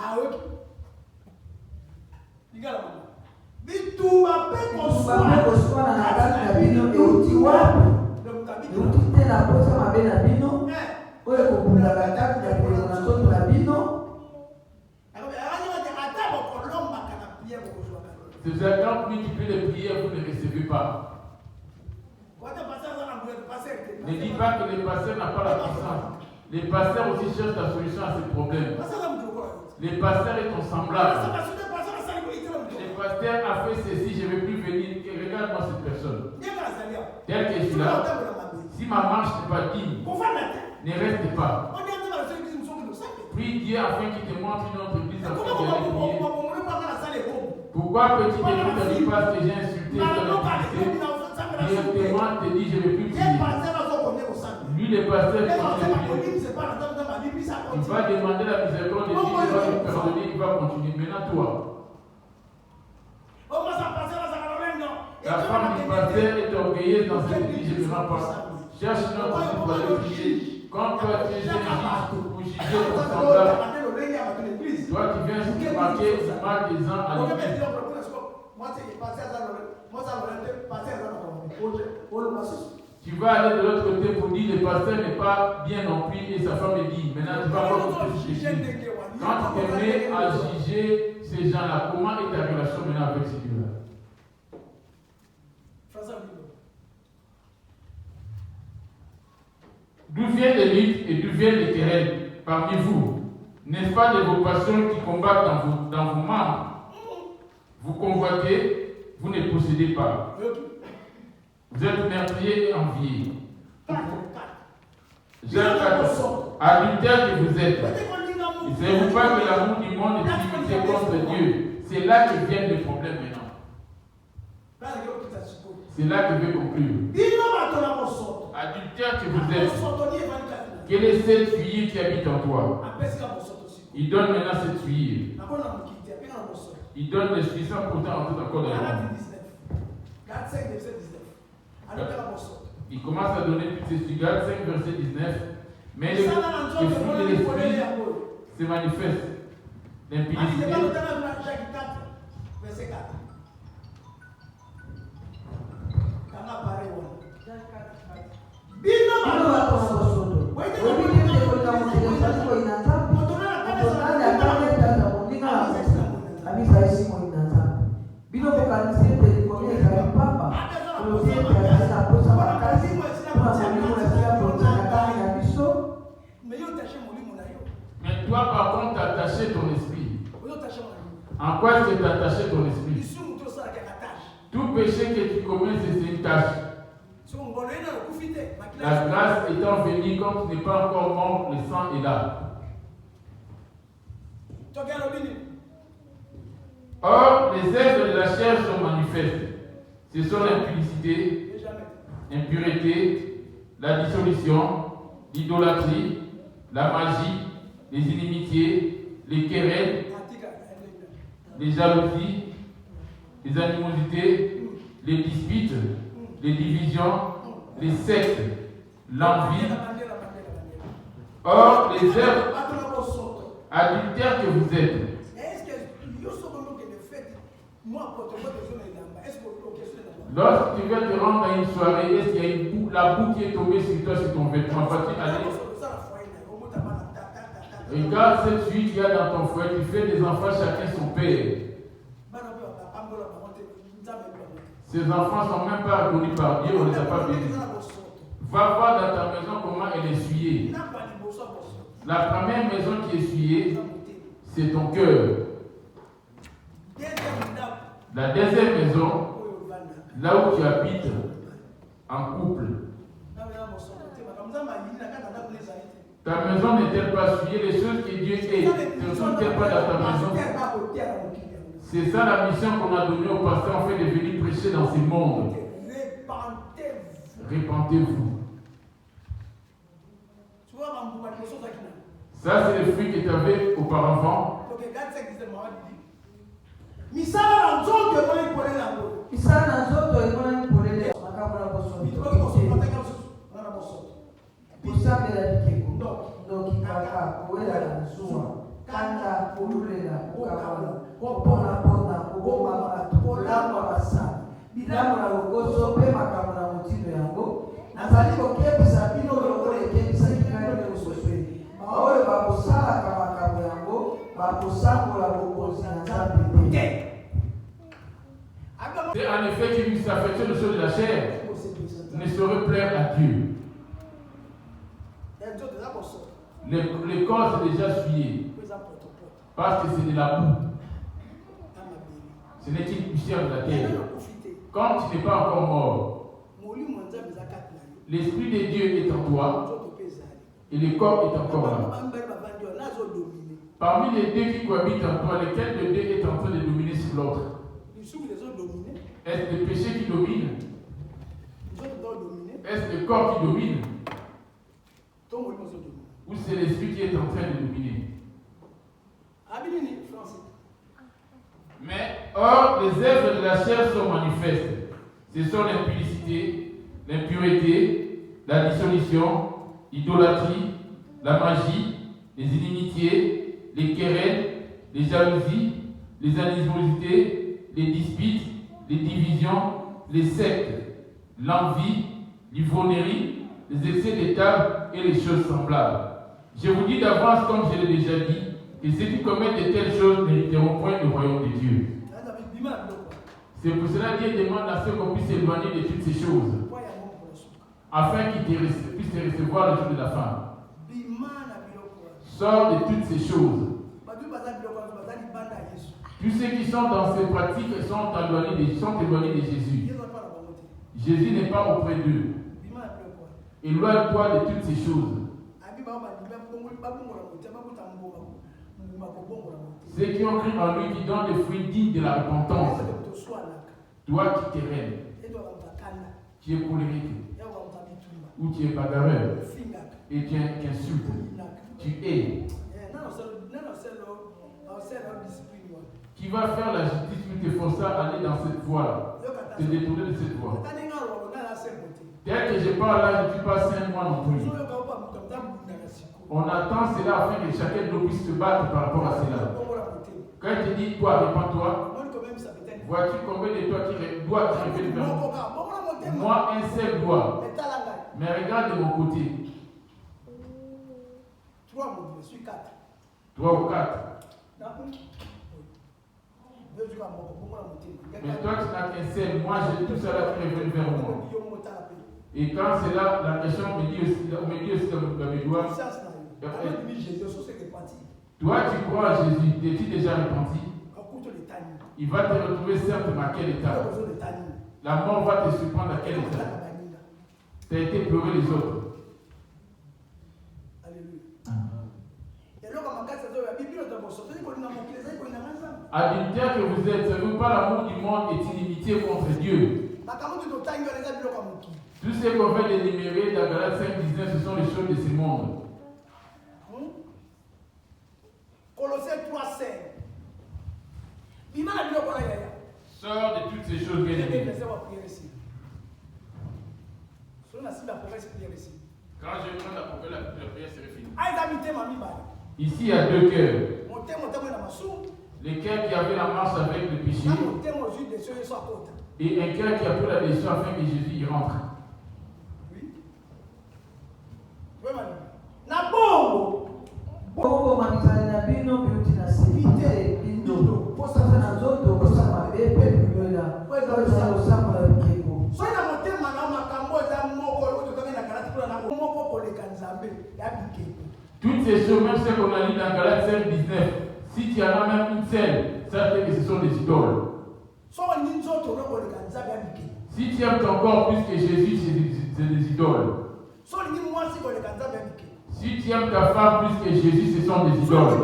C'est ça, quand vous multipliez les prières, vous ne recevez pas. Ne dis pas que les pasteurs n'ont pas la puissance. Les pasteurs aussi cherchent la solution à ces problèmes. Les pasteurs est ton semblable. Le pasteur a fait ceci, je ne vais plus venir. Regarde-moi cette personne. Tel que je suis là, si ma marche n'est pas digne, ne reste pas. Prie Dieu afin qu'il te montre une autre église afin de prier. Pourquoi petit ne te dis pas que j'ai insulté sur la directement te dit je ne vais plus prier. Lui, le pasteur, il va demander la miséricorde de Dieu, il va lui pardonner, il va continuer. Maintenant, toi. La femme du pasteur est orgueilleuse dans cette vie, je ne me rends pas. Cherche une autre chose pour aller prier. Quand toi tu es juge pour juger ton semblable, toi qui viens marquer du mal des uns à l'église. Tu vas aller de l'autre côté pour dire le pasteur n'est pas bien non plus et sa femme est dit. Maintenant tu vas voir comment tu juges. Quand tu te mets à juger ces gens-là, comment est ta relation maintenant avec ces Dieu-là? D'où viennent les luttes et d'où viennent les querelles parmi vous? N'est-ce pas de vos passions qui combattent dans vos membres? Vous convoitez, vous ne possédez pas. Vous êtes meurtriers et enviés. Adultère que vous êtes. Ne savez-vous pas que l'amour du monde est divisé contre Dieu? C'est là que viennent les problèmes maintenant. C'est là que je vais conclure. Adultère que vous êtes. Quel est cette huile qui habite en toi? Il donne maintenant cette huile. Il donne les suisses pourtant entrer encore dans le monde. Il commence à donner toutes ces suites, 5 verset 19. Mais le fruit de l'esprit se manifeste. L'impudicité. Verset 4. Mais toi par contre tu as attaché ton esprit. En quoi est-ce que tu as attaché ton esprit? Tout péché que tu commets c'est une tâche. La grâce étant venue, quand tu n'es pas encore mort, le sang est là. Or, les œuvres de la chair sont manifestes. Ce sont l'impudicité, l'impureté, la dissolution, l'idolâtrie, la magie, les inimitiés, les querelles, les jalousies, les animosités, les disputes, les divisions, les sectes, l'envie. Or, les œuvres adultères que vous êtes. Lorsque tu vas te rendre à une soirée, est-ce qu'il y a la boue qui est tombée sur toi, sur ton vêtement? Vas-tu aller? Regarde cette huile qu'il y a dans ton foyer, tu fais des enfants, chacun son père. Ces enfants ne sont même pas reconnus par Dieu, on ne les a pas bénis. Va voir dans ta maison comment elle est essuyée. La première maison qui est essuyée, c'est ton cœur. La deuxième maison, là où tu habites en couple. Ta maison n'est-elle pas essuyée? Les choses que Dieu est, ne sont-elles pas dans ta maison? C'est ça la mission qu'on a donnée au pasteur, en fait, de venir prêcher dans ce monde. Répentez-vous. Ça, c'est le fruit que tu avais auparavant. Donc, regarde ce que c'est maman dit. Misala na nzoto ekona ipole nango. Misala na nzoto ekona ipole le. Makambo na boso. Mitoko kosopataka mosusu. Wana boso. Kusambela bikeko. Ndoki kaka kowela na zuwa. Kanda kolulela kukabala. Kopona pona kugoma matu. Kolamba basana. Bilamu na lokoso pe makambo na mutino yango. Nazali kokebisa bino lokole ekebisa kikani ne usoswe. Maoyo bakosala kamakambo yango. Bakosambola bokonzi na Nzambe. C'est en effet qui lui s'affectionne aux choses de la chair ne saurait plaire à Dieu. Le corps c'est déjà souillé parce que c'est de la boue. Ce n'est qu'une poussière de la terre. Quand tu n'es pas encore mort, l'Esprit de Dieu est en toi et le corps est encore là. Parmi les deux qui cohabitent en toi, lequel de deux est en train de dominer sur l'autre? Est-ce le péché qui domine? Est-ce le corps qui domine? Ou c'est l'esprit qui est en train de dominer? Mais, or, les œuvres de la chair sont manifestes. Ce sont l'impudicité, l'impureté, la dissolution, l'idolâtrie, la magie, les inimitiés, les querelles, les jalousies, les animosités, les disputes, les divisions, les sectes, l'envie, l'ivrognerie, les excès de table et les choses semblables. Je vous dis d'avance, comme je l'ai déjà dit, que ceux qui commettent de telles choses n'hériteront point le royaume de Dieu. C'est pour cela que Dieu demande à ceux qu'on puisse s'éloigner de toutes ces choses, afin qu'ils puissent te recevoir le jour de la fin. Sors de toutes ces choses. Tous ceux qui sont dans ces pratiques sont éloignés de Jésus. Jésus n'est pas auprès d'eux. Éloigne-toi de toutes ces choses. Ceux qui ont cru en lui, qui donnent des fruits dignes de la repentance. Toi qui t'érènes, qui es colérique, ou tu es bagarreur, et tu insultes, tu hais. Qui va faire la justice ou te forcer à aller dans cette voie-là, te détourner de cette voie. Tel que je parle là, je ne suis pas saint moi non plus. On attend cela afin que chacun de nous puisse se battre par rapport à cela. Quand il te dit, toi, répands-toi, vois-tu combien de toi qui dois te révéler vers moi? Moi, un seul doigt. Mais regarde de mon côté. 3 ou 4. Mais toi, tu n'as qu'un seul. Moi, j'ai tout cela qui est venu vers moi. Et quand c'est là, la question me dit aussi dans mes doigts. Toi, tu crois à Jésus, t'es-tu déjà repenti? Il va te retrouver certes à quel état? La mort va te surprendre à quel état? Tu as été pleurer les autres. Adultère que vous êtes, savez-vous pas l'amour du monde est inimitié contre Dieu? Tout ce qu'on fait d'énumérer dans Galates 5:19, ce sont les choses de ce monde. Colossiens 3:5. Sors de toutes ces choses bien aimées. Quand je prends la prière serait finie. Ici, il y a 2 cœurs. Le cœur qui avait la marche avec le péché et un cœur qui a pris la décision afin que Jésus y rentre. Toutes ces choses, même celles qu'on a lues dans Galates 5:19, si tu en as même une seule, ça fait que ce sont des idoles. Si tu aimes ton corps plus que Jésus, c'est des idoles. Si tu aimes ta femme plus que Jésus, ce sont des idoles.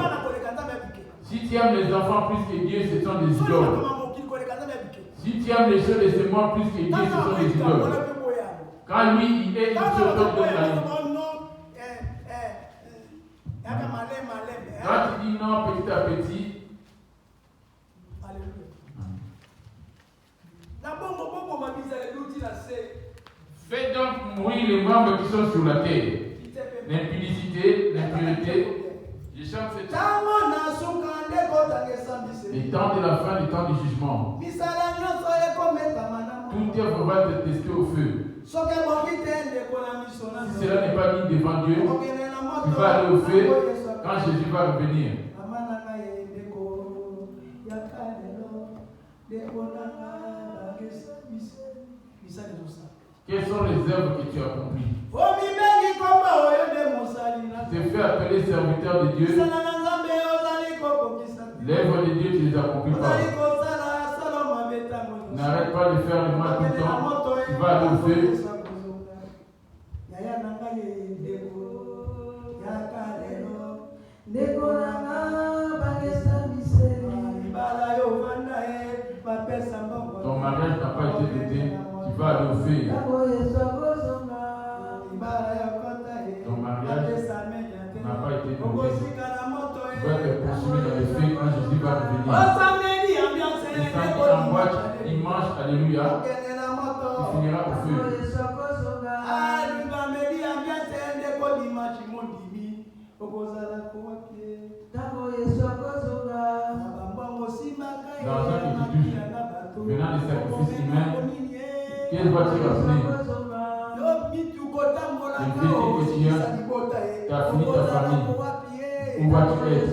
Si tu aimes les enfants plus que Dieu, ce sont des idoles. Si tu aimes les choses de ce monde plus que Dieu, ce sont des idoles. Quand lui, il est une chose d'autre de la vie. Quand tu dis non petit à petit, fais donc mourir les membres qui sont sur la terre. L'impudicité, l'impureté. Je chante cette chanson. Les temps de la fin, les temps du jugement. Toute œuvre va te tester au feu. Si cela n'est pas mis devant Dieu, tu vas aller au feu quand Jésus va revenir. Quelles sont les œuvres que tu as accomplies? Tu t'es fait appeler serviteur de Dieu. L'œuvre de Dieu, tu ne les accomplis pas. N'arrête pas de faire le mal tout le temps. Tu vas aller au feu. Ton mariage n'a pas été traité. Tu vas aller au feu. Ton mariage n'a pas été traité. Tu vas te poursuivre dans le feu quand Jésus va revenir. Les femmes qui en boîte, ils mangent, alléluia. Tu finiras au feu. Dans un petit douche, venant des sacrifices humains, quelle voiture a fini? Le fait que tu as fini ta famille. Où vas-tu être?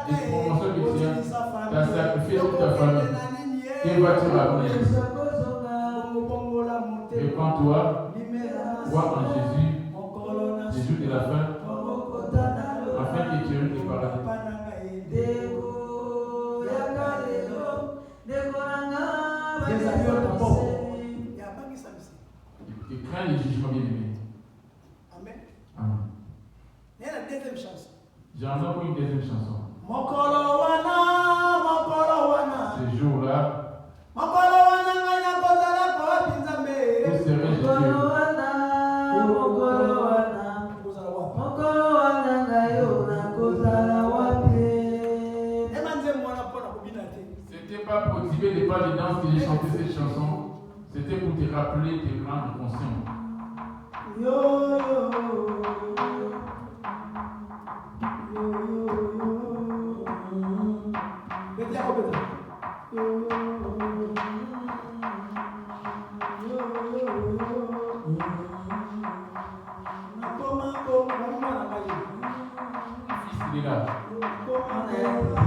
Les promotions que tu as sacrifié toute ta famille. Quelle voiture a fini? Répands-toi, crois en Jésus, Jésus de la fin, afin que tu aies le paradis. Tu crains les jugements bien-aimés. Amen. Amen. Il y a la deuxième chanson. J'en ai pour une deuxième chanson. Mokolowana. Ce jour-là, vous serez Jésus. C'était pas pour exhiber des pas de danse que j'ai chanté cette chanson. C'était pour te rappeler, te rendre conscient. Fils, il est là. Amen.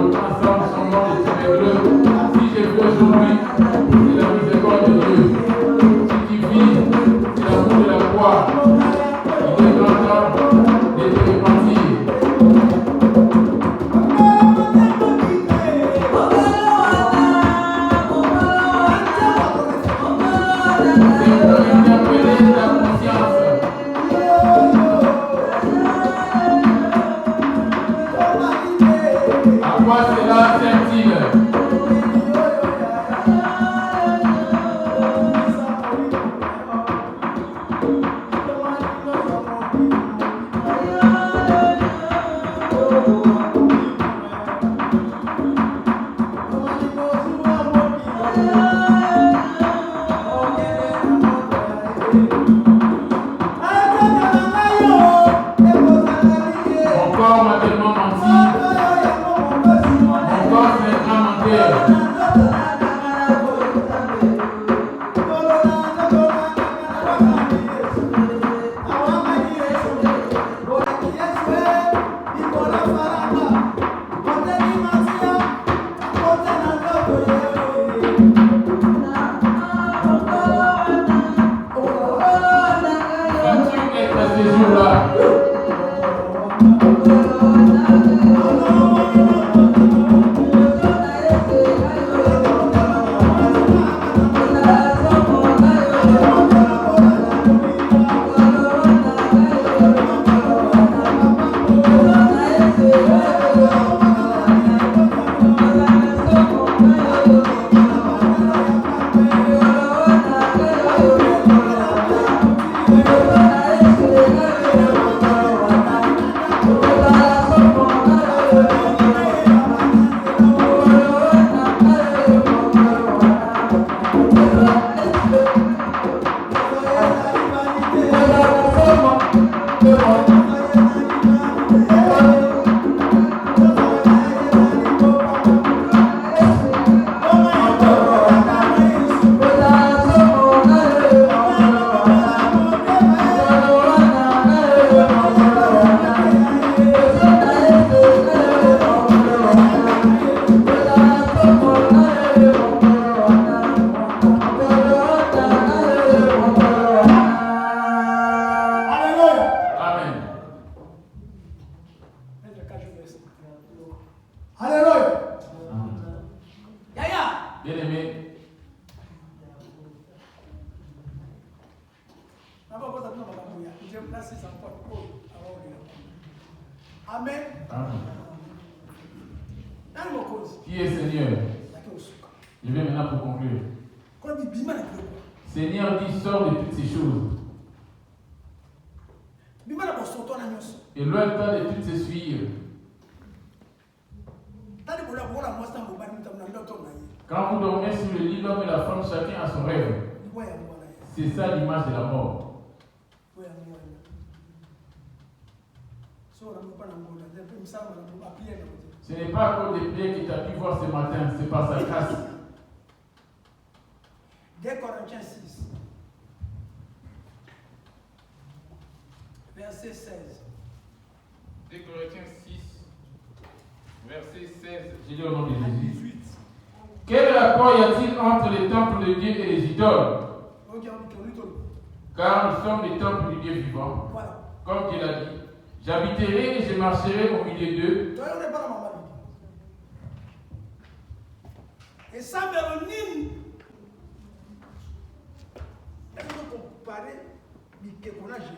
votre ensemble semblant de ténébreux. Si j'ai vu aujourd'hui, c'est la miséricorde de Dieu. Si tu vis, c'est l'amour de la croix. Il est grand temps de te repentir. Qui est Seigneur? Je vais maintenant pour conclure. Seigneur dit, sors de toutes ces choses. Éloigne-toi de toutes ces suies. Quand vous dormez sur le lit, l'homme et la femme, chacun a son rêve. C'est ça l'image de la mort. Ce n'est pas à cause des prières que tu as pu voir ce matin, c'est par sa grâce. 2 Corinthiens 6, verset 16. 2 Corinthiens 6, verset 16. Je lis au nom de Jésus. Quel rapport y a-t-il entre les temples de Dieu et les idoles? Car nous sommes les temples du Dieu vivant. Comme Dieu l'a dit, j'habiterai et je marcherai au milieu d'eux. Et ça me réunit. Est-ce que vous comparez Bikeko na Jésus?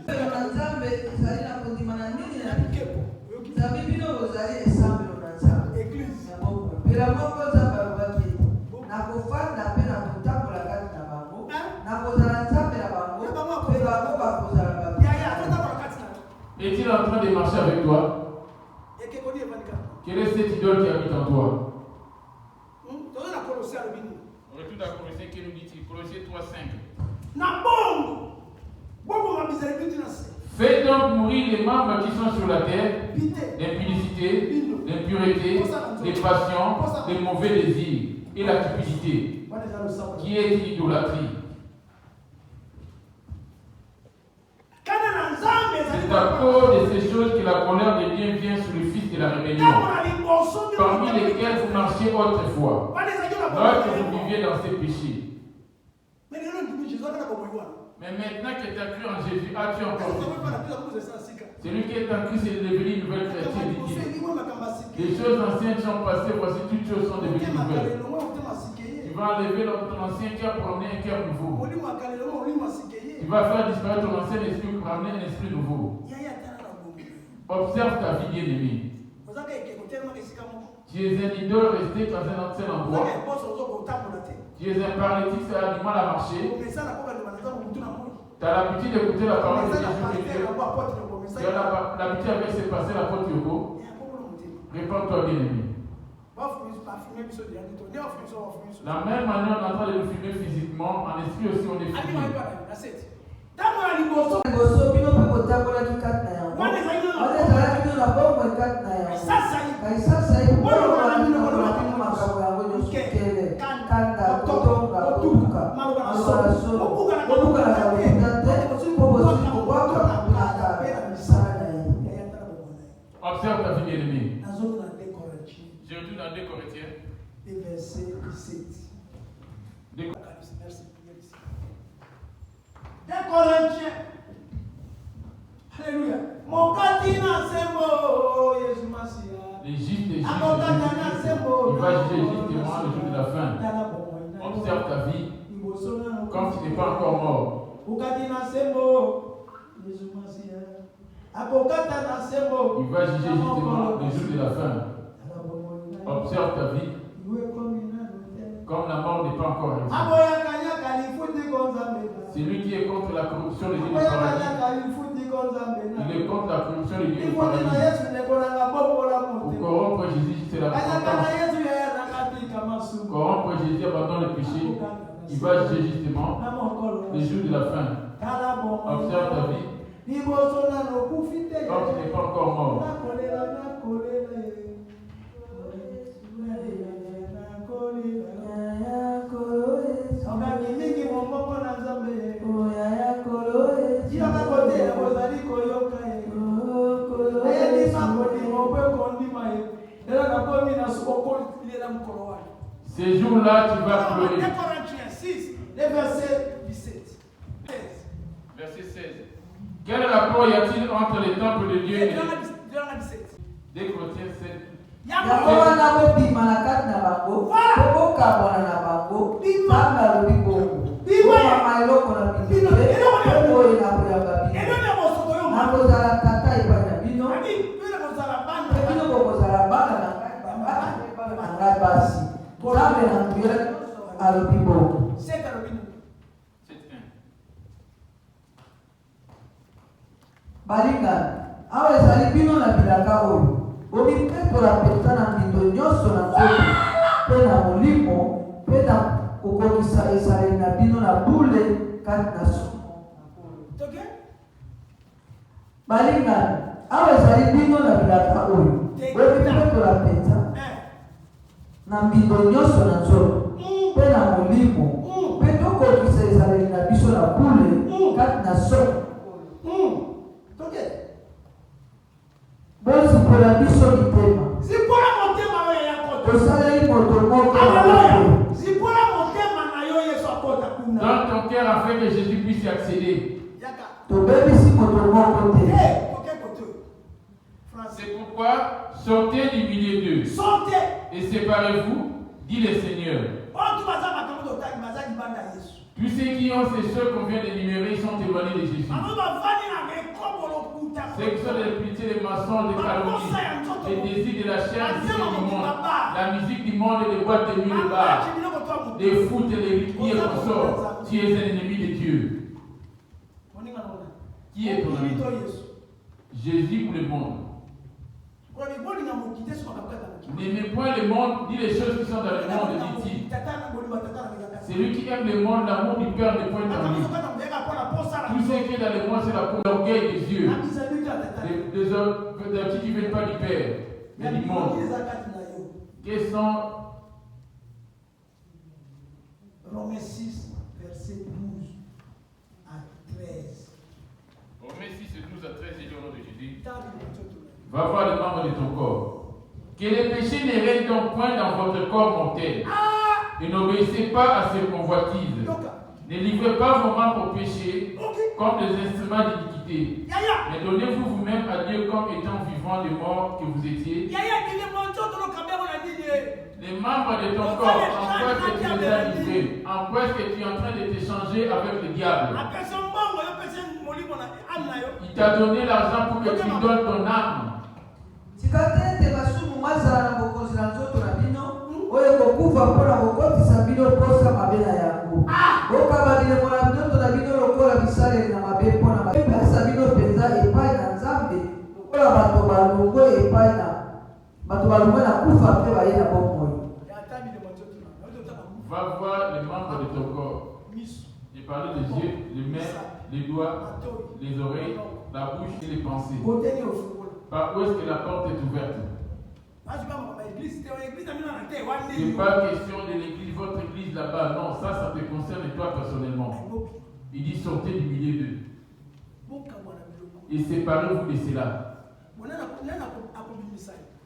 Église. Est-il en train de marcher avec toi? Quelle est cette idole qui habite en toi? On retourne à Colossiens qui nous dit, Colossiens 3:5. Faites donc mourir les membres qui sont sur la terre, l'impudicité, l'impureté, les passions, les mauvais désirs et la cupidité, qui est l'idolâtrie. C'est à cause de ces choses que la colère de Dieu vient sur le Fils de la rébellion, parmi lesquels vous marchiez autrefois, lorsque vous viviez dans ces péchés. Mais maintenant que tu as cru en Jésus, as-tu encore cru? Celui qui est en Christ est devenu une nouvelle créature. Les choses anciennes sont passées, voici toutes choses sont devenues nouvelles. Tu vas enlever ton ancien cœur pour amener un cœur nouveau. Tu vas faire disparaître ton ancien esprit pour amener un esprit nouveau. Observe ta vie bien-aimée. Tu es un idole resté dans un ancien endroit. Tu es un paralytique, ça a du mal à marcher. Tu as l'habitude d'écouter la parole de Dieu. Tu as l'habitude de laisser passer la porte Yoko. Réponds-toi bien-aimé. La même manière, on est en train de nous filmer physiquement, en esprit aussi, on est filmé. Observe ta vie bien-aimée. Je retourne dans 2 Corinthiens. Et verset 17. 2 Merci. 2 Corinthiens. Alléluia. Mon katina sembo Yesu Masia. Les justes, il va juger justement le jour de la fin. Observe ta vie comme tu n'es pas encore mort. Il va juger justement le jour de la fin. Observe ta vie comme la mort n'est pas encore arrivée. C'est lui qui est contre la corruption de Dieu du paradis. Il est contre la corruption de Dieu du paradis. Pour corrompre Jésus, c'est la repentance. Corrompre Jésus, abandonne le péché. Il va juger justement les jours de la fin. Observe ta vie comme tu n'es pas encore mort. Ces jours-là, tu vas pleurer. 2 Corinthiens 6, verset 17. Verset 16. Quel rapport y a-t-il entre les temples de Dieu et 2 Corinthiens 7. Balinga, awa ezali bino na bilaka oyo omipetola mpenza na mbindo nyonso na nzoto mpe na molimo mpe na kokokisa ezaleli na bino na bule kati na somo. Balinga, awa ezali bino na bilaka oyo omipetola mpenza na mbindo nyonso na nzoto mpe na molimo mpe tokokisa ezaleli na biso na bule kati na somo. Bosi pour la biso mitema. Si pour la motema oyo ya kota. Tosaleli moto moko. Si pour la motema na yo Yesu akota kuna. Dans ton cœur afin que Jésus puisse y accéder. Yaka. Tobebisi moto moko te. C'est pourquoi sortez du milieu d'eux. Sortez et séparez-vous, dit le Seigneur. Tous ceux qui ont ces choses qu'on vient d'énumérer sont éloignés de Jésus. Ceux qui sont des héritiers, des mensonges, des calomnies, des désirs de la chair, des désirs du monde, la musique du monde et les boîtes de nuit, les bars, des foot et les rythmies et consorts. Tu es un ennemi de Dieu. Qui est ton ami? Jésus ou le monde? N'aimez point le monde, ni les choses qui sont dans le monde, dit-il. Celui qui aime le monde, l'amour du Père n'est point en lui. Tout ce qui est dans le monde, c'est l'orgueil des yeux. Des hommes qui ne viennent pas du Père, mais du monde. Quels sont Romains 6, verset 12 à 13. Romains 6, 12 à 13, c'est le nom de Jésus. Va voir les membres de ton corps. Que les péchés ne règnent donc point dans votre corps mortel. Et n'obéissez pas à ces convoitises. Ne livrez pas vos membres au péché comme des instruments d'iniquité. Mais donnez-vous vous-même à Dieu comme étant vivants des morts que vous étiez. Les membres de ton corps, en quoi est-ce que tu les as livrés? En quoi est-ce que tu es en train de t'échanger avec le diable? Il t'a donné l'argent pour que tu donnes ton âme. Oye kokufa mpona kokotisa bino posa mabe na yango. Okabadile mwana bino na bino lokola bisaleli na mabe mpona bapesa bino mpenza epai na Nzambe lokola bato balongwe epai na bato balongwe na kufa mpe baye na bomoi. Va voir les membres de ton corps. J'ai parlé des yeux, les mains, les doigts, les oreilles, la bouche et les pensées. Par où est-ce que la porte est ouverte? C'est pas question de l'église, votre église là-bas. Non, ça te concerne toi personnellement. Il dit sortez du milieu d'eux. Et séparez-vous de cela.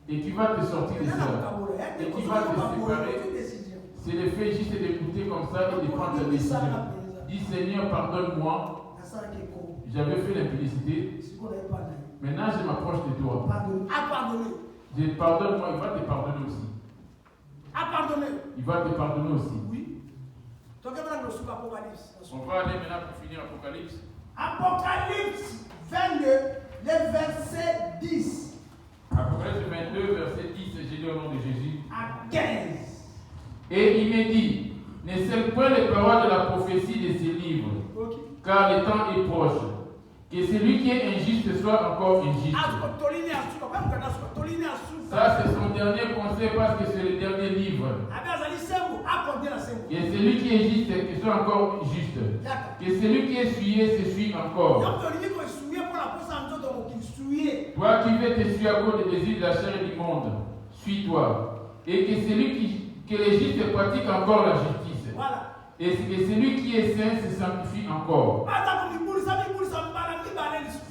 Et tu vas te sortir de cela. Et tu vas te séparer. C'est le fait juste d'écouter comme ça et de prendre ta décision. Dis Seigneur, pardonne-moi. J'avais fait l'impudicité. Maintenant, je m'approche de toi. Je pardonne-moi, il va te pardonner aussi. Il va te pardonner aussi. Oui. On va aller maintenant pour finir Apocalypse. Apocalypse 22, le verset 10. Apocalypse 22, verset 10, j'ai dit au nom de Jésus. À 15. Et il me dit, ne scelle point les paroles de la prophétie de ces livres, car le temps est proche. Que celui qui est injuste soit encore injuste. Ça, c'est son dernier conseil parce que c'est le dernier livre. Que celui qui est juste, qu'il soit encore juste. Que celui qui est essuyé, s'essuie encore. Toi qui veux t'essuyer à cause des désirs de la chair et du monde, suis-toi. Et que celui que les justes pratiquent encore la justice. Et que celui qui est saint se sanctifie encore.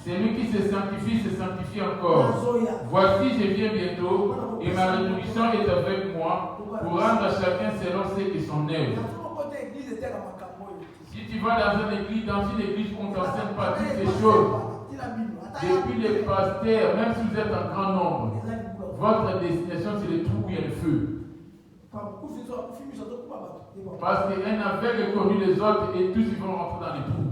Celui qui se sanctifie encore. Voici, je viens bientôt, et ma réjouissance est avec moi, pour rendre à chacun selon ce que son œuvre. Si tu vas dans une église qu'on ne t'enseigne pas toutes ces choses, depuis les pasteurs, même si vous êtes en grand nombre, votre destination c'est le trou où il y a le feu. Parce qu'un aveugle connu les autres et tous ils vont rentrer dans les trous.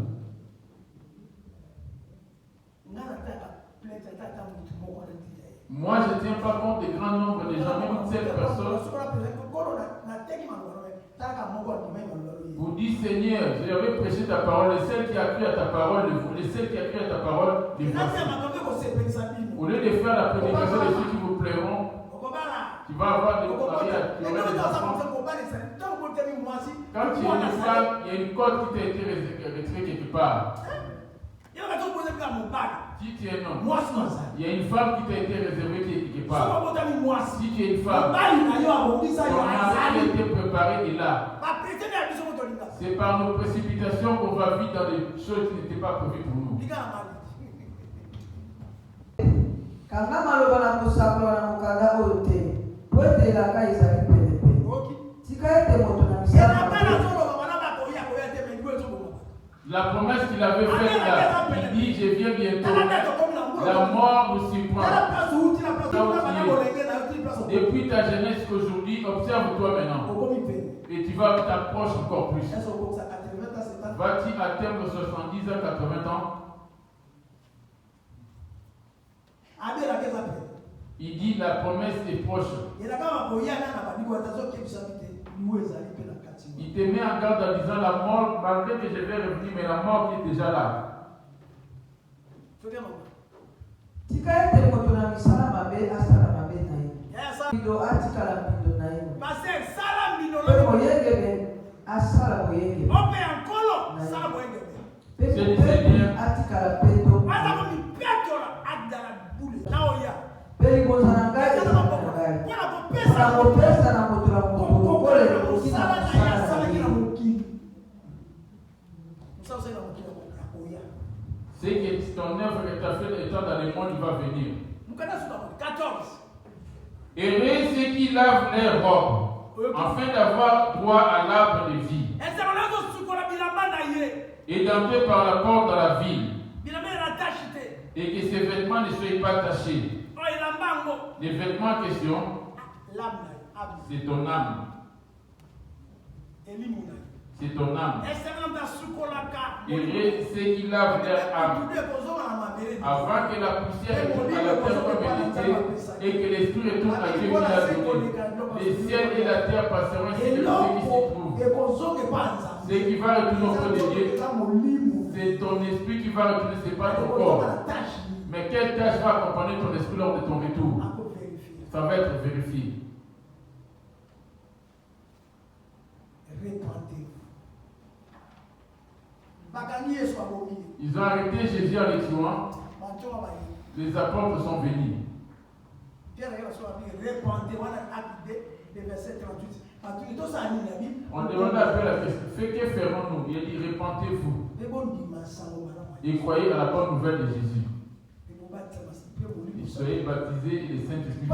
Moi, je ne tiens pas compte des grands nombres de gens, même cette personne. Vous dites, Seigneur, j'avais prêché ta parole, les seuls qui a cru à ta parole, les seuls qui a cru à ta parole, les voici. Au lieu de faire la prédication de ceux qui vous plairont, tu vas avoir des mariages, tu auras des enfants. Quand tu es une femme, il y a une cote qui t'a été retirée quelque part. Si tu es un homme, il y a une femme qui t'a été réservée quelque part. Si tu es une femme, ton mari a été préparé est là. C'est par nos précipitations qu'on va vite dans des choses qui n'étaient pas prévues pour nous. La promesse qu'il avait faite là, il dit je viens bientôt. La mort nous surprend. Depuis ta jeunesse qu'aujourd'hui, observe-toi maintenant. Et tu vas t'approcher encore plus. Va-t-il atteindre 70 ans, 80 ans? Il dit la promesse est proche. Il te met en garde en disant la mort, malgré que je vais revenir, mais la mort est déjà là. C'est que ton œuvre que tu as fait étant dans le monde, il va venir. Heureux ceux qui lavent leurs robes, afin d'avoir droit à l'arbre de vie, et d'entrer par la porte dans la ville, et que ses vêtements ne soient pas tachés. Les vêtements en question, c'est ton âme. C'est ton âme. Heureux ceux qui lavent leur âme, avant que la poussière retourne à la terre comme elle était, et que l'esprit retourne à Dieu qui l'a donné. Les ciels et la terre passeront ainsi que ceux qui s'y trouvent. Ce qui va retourner auprès de Dieu, c'est ton esprit qui va retourner, ce n'est pas ton corps. Mais quelle tâche va accompagner ton esprit lors de ton retour? Ça va être vérifié. Ils ont arrêté Jésus en le tuant. Les apôtres sont venus. On demande à Pierre la question, que ferons-nous? Il dit, repentez-vous et croyez à la bonne nouvelle de Jésus. Et soyez baptisés et le Saint-Esprit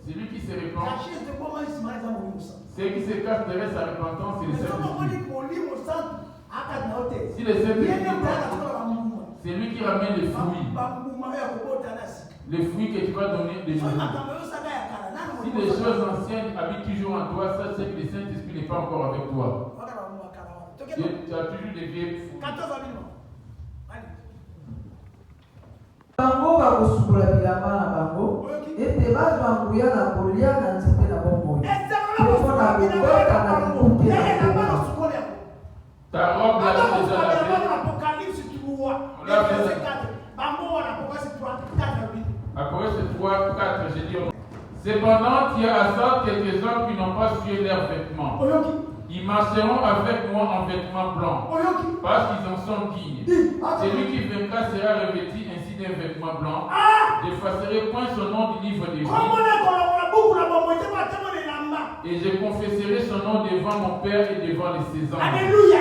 c'est lui qui se répand. Ceux qui se cachent derrière sa repentance, c'est le Saint-Esprit. Si le Saint-Esprit, c'est lui qui ramène les fruits. Les fruits que tu vas donner de nouveau. Si les choses anciennes habitent toujours en toi, ça c'est que le Saint-Esprit n'est pas encore avec toi. Tu as toujours des vieilles fruits. Bango bakosukola bilamba na bango ete bazwa nguya na kolia na nzete na bomoi pona kokota na likuke ta robe là déjà lavée. Apocalypse 3, 4, j'ai dit. Cependant, tu as à ça quelques hommes qui n'ont pas sué leurs vêtements. Ils marcheront avec moi en vêtements blancs, parce qu'ils en sont dignes. Celui qui vaincra sera revêtu ainsi d'un vêtement blanc. J'effacerai point son nom du livre de vie. Et je confesserai son nom devant mon Père et devant les ses anges. Alléluia.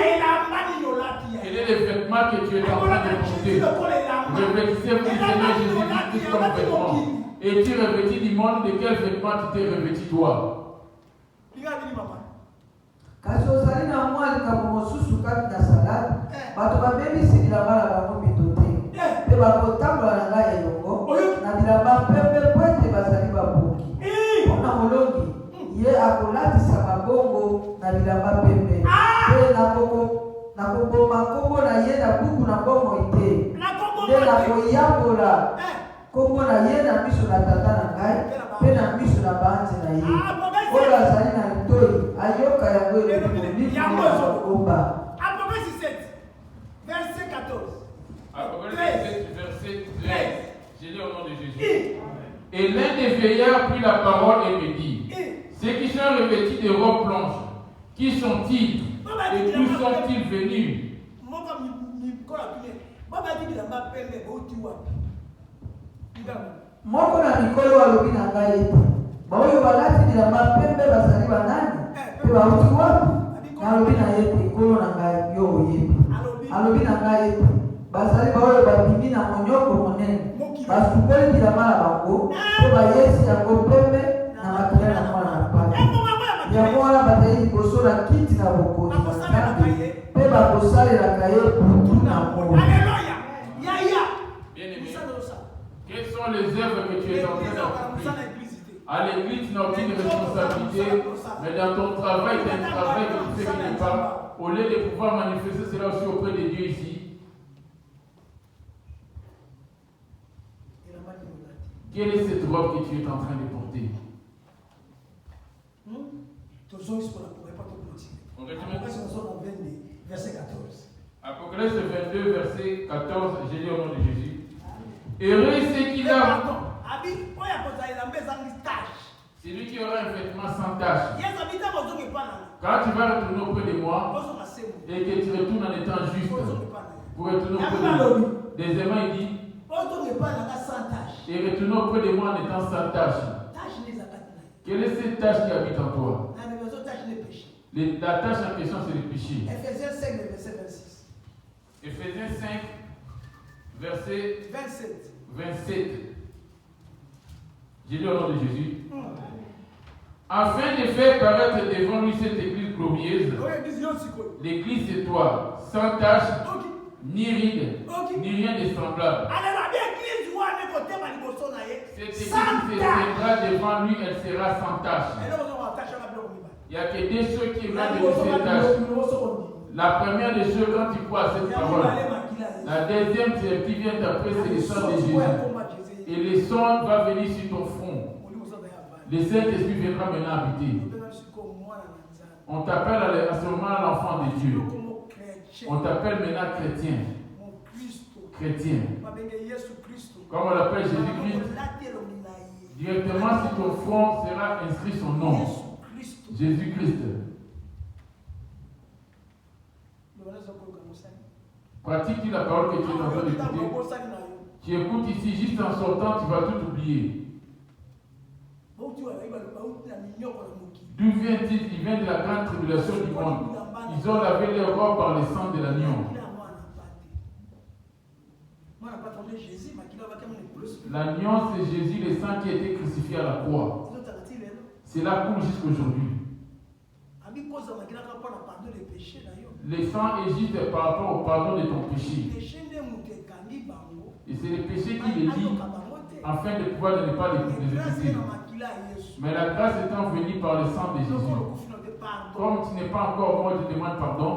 Quel est le vêtement que tu es en train de porter? Revêtissez-vous du Seigneur Jésus-Christ comme vêtement. Et tu revêtis du monde, de quel vêtement tu t'es revêti toi? kasi ozali na mwa likambo mosusu kati na salade bato babebisi bilamba na bango mito te mpe bakotambola na ngai elongo na bilamba pembe po ete bazali baboki mpona molongi ye akolatisa mabongo na bilamba pembe mpe nakoboma nkombo na ye na buku na bomoi te nde nakoyambola nkombo na ye na miso na tata na ngai mpe na miso na banzi na ye oyo azali na litoi ayoka yango eleki komba. Apocalypse 7, verset 14. Apocalypse 7, verset 13. J'ai lu au nom de Jésus. Et l'un des vieillards prit la parole et me dit, ceux qui sont revêtis de robes blanches, qui sont-ils et d'où sont-ils venus? Moko na mikolo alobi na ngai ete baoyo balati bilamba pembe bazali banani mpe bauti wapi? Nalobi na ye ete nkolo na ngai yo oyebi. Alobi na ngai ete bazali baoyo babimi na monyoko monene basukoli bilamba na bango mpe bayesi yango pembe na makila na mwana na paka. Yango wana bazali liboso na kiti na bokonzi na Nzambe mpe bakosalelaka ye butu na moi. Quelles sont les œuvres que tu es en train d'accomplir? À l'église, tu n'as aucune responsabilité, mais dans ton travail, tu as un travail que tu fais qui n'est pas. Au lieu de pouvoir manifester cela aussi auprès de Dieu ici. Quelle est cette robe que tu es en train de porter? Apocalypse 22, verset 14, j'ai lu au nom de Jésus. Heureux ceux qui lavent. C'est lui qui aura un vêtement sans tache. Quand tu vas retourner auprès de moi et que tu retournes en étant juste pour retourner auprès de moi. Deuxièmement, il dit et retourner auprès de moi en étant sans tache. Quelle est cette tache qui habite en toi? La tâche en question, c'est le péché. Ephésiens 5, verset 26. Ephésiens 5, verset 27. J'ai lu au nom de Jésus. Afin de faire paraître devant lui cette église glorieuse, l'église c'est toi, sans tache, ni ride, ni rien de semblable. Cette église qui se tiendra devant lui, elle sera sans tache. Il n'y a que des choses qui viennent de ces tâches. La première des choses, quand tu crois à cette parole, la deuxième qui vient d'après, c'est le sang de Jésus. Et le sang va venir sur ton front. Le Saint-Esprit viendra maintenant habiter. On t'appelle à ce moment l'enfant de Dieu. On t'appelle maintenant chrétien. Chrétien. Comme on l'appelle Jésus-Christ. Directement sur ton front sera inscrit son nom. Jésus-Christ. Pratique-tu la parole que tu es en train d'écouter? Tu écoutes ici, juste en sortant, tu vas tout oublier. D'où vient-il? Il vient de la grande tribulation du monde. Ils ont lavé leur corps par le sang de l'agneau. L'agneau, c'est Jésus, le sang qui a été crucifié à la croix. Cela coule jusqu'aujourd'hui. Le sang est juste par rapport au pardon de ton péché. Et c'est le péché qui les dit afin de pouvoir ne pas les exécuter. Mais la grâce étant venue par le sang de Jésus. Comme tu n'es pas encore mort, je te demande pardon.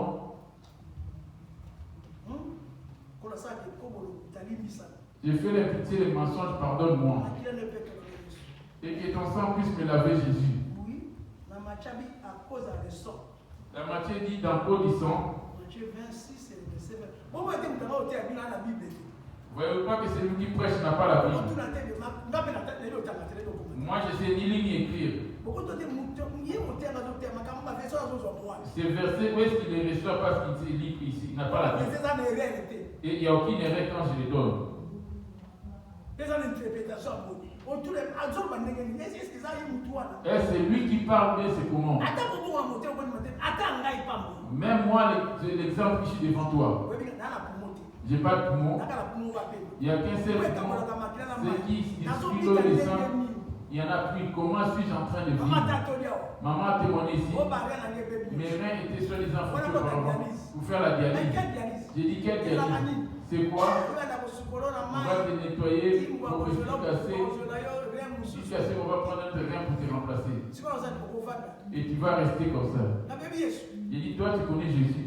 J'ai fait l'impureté, les mensonges, pardonne-moi. Et que ton sang puisse me laver, Jésus. La Matthieu dit dans Paul du sang. Matthieu 26 et verset 20. Vous voyez pas que celui qui prêche n'a pas la Bible. Moi je sais ni lire ni écrire. Ces versets, où est-ce qu'il les reçoit parce qu'il lit ici? Il n'a pas la Bible. Et il n'y a aucune erreur quand je les donne. C'est lui qui parle, mais c'est comment? Même moi, l'exemple que je suis devant toi, je n'ai pas de poumon. Il n'y a qu'un seul poumon. C'est qui distribue le sang. Il y en a plus. Comment suis-je en train de vivre? Maman a témoigné ici. Mes reins étaient soi-disant foutus pour faire la dialyse. J'ai dit quelle dialyse? C'est quoi? On va te nettoyer pour que tu casses. Si cassé, on va prendre un terrain pour te remplacer. Et tu vas rester comme ça. J'ai dit, toi tu connais Jésus.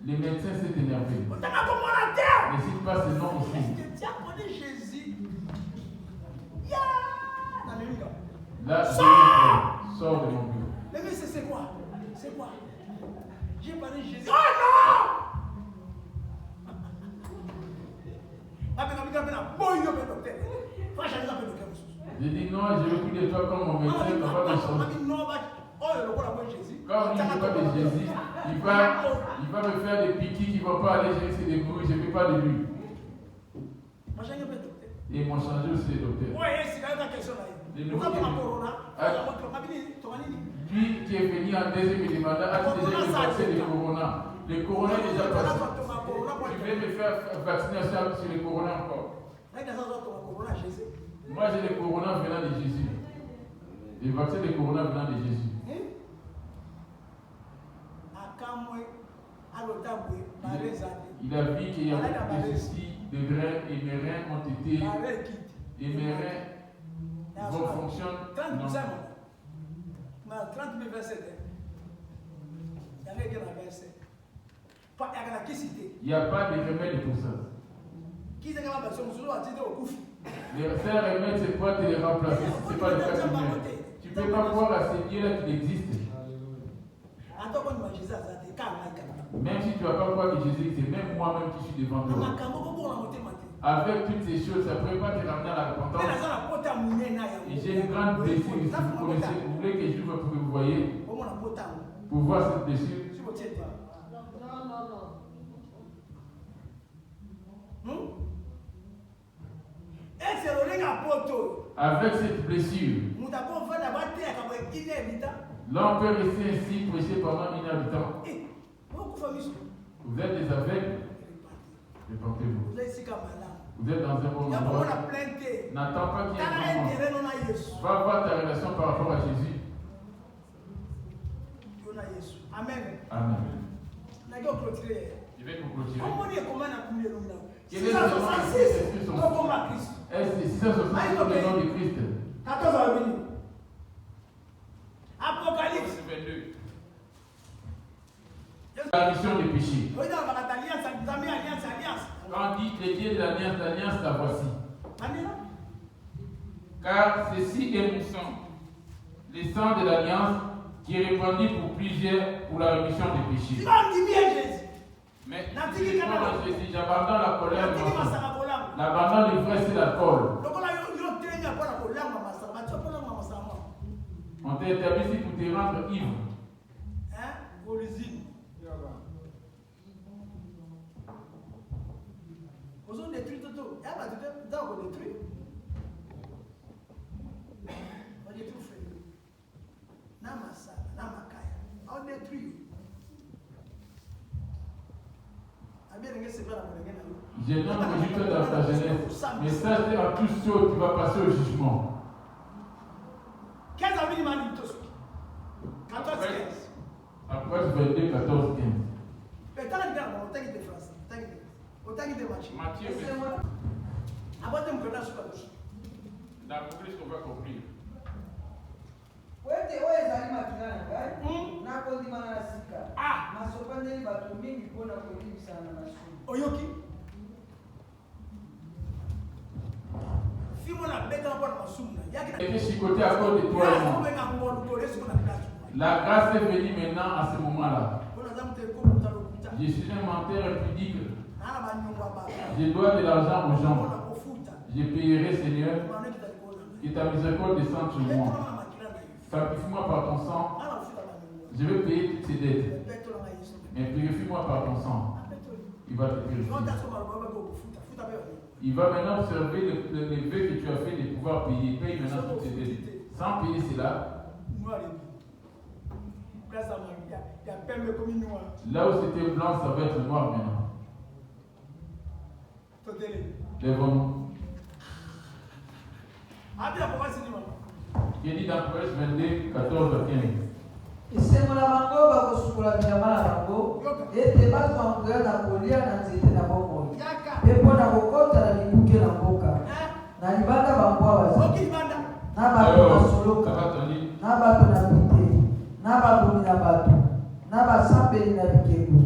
Les médecins s'est énervé. Mais si tu passes ce nom ici. Tu connais Jésus. Là, sors de mon bureau. Mais c'est quoi? C'est quoi? J'ai parlé de Jésus. Oh non! J'ai dit non, je veux plus de toi comme mon médecin, tu vas me changer. Quand il ne veut pas de Jésus, il va me faire des piquets qui ne vont pas aller jusqu'à des bruits, je ne veux pas de lui. Et ils m'ont changé aussi les docteurs. Lui qui est venu en deuxième me demanda, as-tu déjà été vacciné le corona? Le corona est déjà passé. Je vais me faire vacciner sur le corona encore. Moi j'ai le corona venant de Jésus. Le vaccin de corona venant de Jésus. Il a vu qu'il y a des soucis de reins et mes reins ont été. Et mes reins vont fonctionner. 30 000 versets. Il n'y a pas de remède pour ça. Le seul remède, c'est quoi te les remplacer? Ce n'est pas le cas de Dieu. Tu ne peux pas croire à ce Dieu-là qu'il existe. Même si tu ne vas pas croire que Jésus existe, même moi-même qui suis devant toi. Avec toutes ces choses, ça ne pourrait pas te ramener à la repentance. Et j'ai une grande blessure. Si vous connaissez, vous voulez que je vous pour que vous voyez, pour voir cette blessure. Avec cette blessure, l'on peut rester ainsi prêcher pendant 1 heure de temps. Vous êtes des aveugles, répentez-vous. Vous êtes dans un bon endroit. N'attends pas qu'il y ait un moment. Va voir ta relation par rapport à Jésus. Amen. Amen. Je vais clôturer. Je vais clôturer. Quel est le nom de Christ? Est-ce 666 c'est le nom de Christ? 14 avril. Apocalypse 22. La mission des péchés. Quand on dit les dieux de l'alliance, la voici. Car ceci est mon sang, le sang de l'alliance qui est répandu pour plusieurs pour la rémission des péchés. Mais si je réponds à Jésus, j'abandonne la colère, l'abandon l'ivresse et l'alcool. On t'a établi ici pour te rendre ivre. Vous avez détruit tout. Il y a pas de temps qu'on détruit. On détruit frère. Namasa, namakaya. On détruit. Je nomme que tu fais dans ta jeunesse. Mais sache à tous ceux qui vont passer au jugement. 15 avril, il m'a dit tout. 14, 15. Après, 22, 14, 15. Mais t'as regardé, on t'a dit France. Autant qu'il est Matthieu. Matthieu. Avant de me connaître sur la bouche. D'après ce qu'on va compris. Oyoki. Fimo na bête en bonne massoum. Et chicoté à cause de toi et moi. La grâce est venue maintenant à ce moment-là. Je suis un menteur impudique. Je dois de l'argent aux gens. Je payerai, Seigneur, que ta miséricorde descende sur moi. Sanctifie-moi par ton sang. Je vais payer toutes ces dettes. Mais purifie-moi par ton sang. Il va te purifier. Il va maintenant observer le vœu que tu as fait de pouvoir payer. Paye maintenant toutes ces dettes. Sans payer cela, là où c'était blanc, ça va être noir maintenant. Lèvons-nous. Il dit dans Proverbe 22, 14 à 15. Esengo na bango bakosukula binyama na bango ete bato bakoya na kolia na nzete na bomoi mpe mpo na kokota na likuke na mboka na libanda bambwa bazali na bato basoloka na bato na pite na babomi na bato na basambeli na bikeko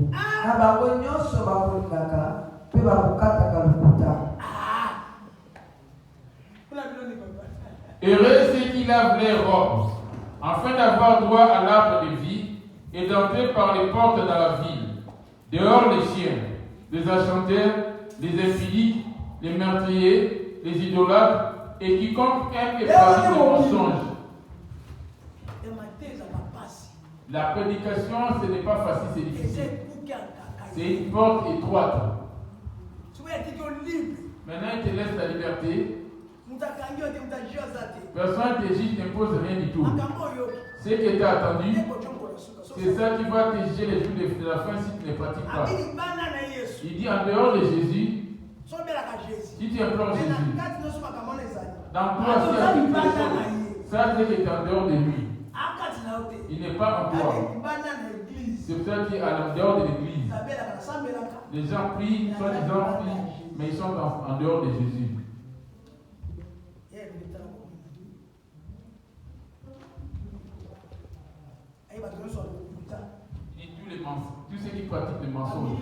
na bango nyonso bakolingaka mpe bakokataka lokuta. Heureux ceux qui lavent leurs robes, afin d'avoir droit à l'arbre de vie et d'entrer par les portes dans la ville. Dehors les chiens, les enchanteurs, les infidèles, les meurtriers, les idolâtres et quiconque aime et pratique le mensonge. La prédication, ce n'est pas facile, c'est difficile. C'est une porte étroite. Maintenant, il te laisse la liberté. Personne ne t'égite, n'impose rien du tout. Ce qui était attendu, c'est ça qui va te juger les jours de la fin si tu ne pratiques pas. Il dit en dehors de Jésus, si tu implores Jésus, dans toi, ça c'est qui est en dehors de lui. Il n'est pas en toi. C'est ça qui est en dehors de l'église. Les gens prient, soi-disant prient, mais ils sont en dehors de Jésus. Tous ceux qui pratiquent le mensonge,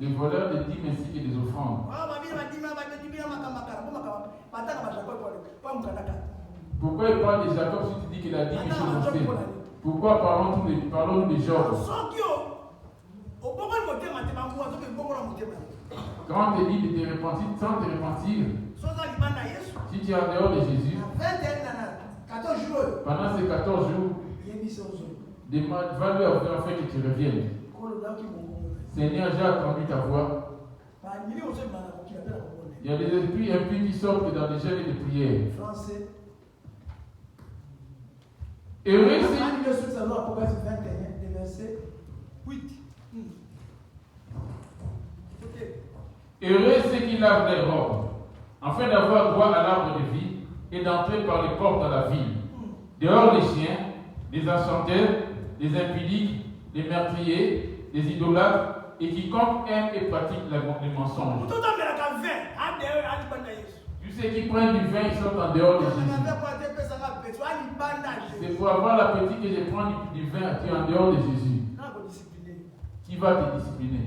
les voleurs de dîmes ainsi que des offrandes. Pourquoi il parle de Jacob si tu dis qu'il a dit quelque chose d'ancien? Pourquoi parlons-nous de Job? Quand on te dit de te repentir, sans te repentir, si tu es en dehors de Jésus, pendant ces 14 jours, va lui offrir afin que tu reviennes. Seigneur, j'ai entendu ta voix. Il y a des esprits impies qui sortent dans des jeûnes et des prières. Heureux c'est Apocalypse 21, verset 8. Heureux ceux qui lavent les robes, afin d'avoir droit à l'arbre de vie et d'entrer par les portes dans la ville. Dehors les chiens, les enchanteurs, les impudiques, les meurtriers, les idolâtres, et quiconque aime et pratique les mensonges. Tous ceux qui prennent du vin, ils sont en dehors de Jésus. C'est pour avoir l'appétit que je prends du vin qui est en dehors de Jésus. Qui va te discipliner?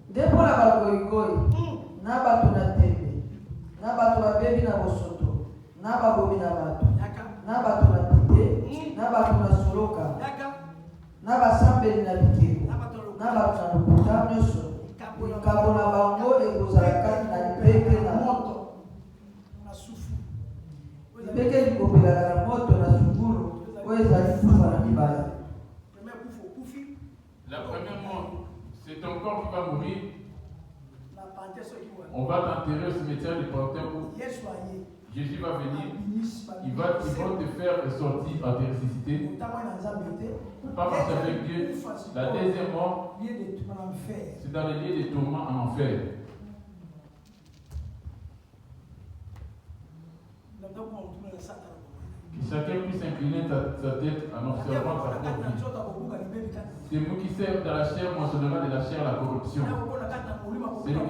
Depo na bagoigoi, na bato na tembe, na bato babebi na bosoto, na babomi na bato, na bato na tite, na bato na soloka, na basambeli na bikeko, na bato na lokuta nyonso, likambo na bango ekozalaka na lipeke na moto, lipeke likopelaka na moto na sungulu oyo ezali kufa na mibale. La première mort, c'est ton corps qui va mourir. On va t'enterrer au cimetière du porteur où Jésus va venir. Ils vont te faire sortir à tes ressusciter. Pas marcher avec Dieu. La deuxième mort, c'est dans les lieux de tourment en enfer. Que chacun puisse incliner sa tête en observant sa propre vie. C'est vous qui sert dans la chair moissonnera de la chair la corruption. C'est vous qui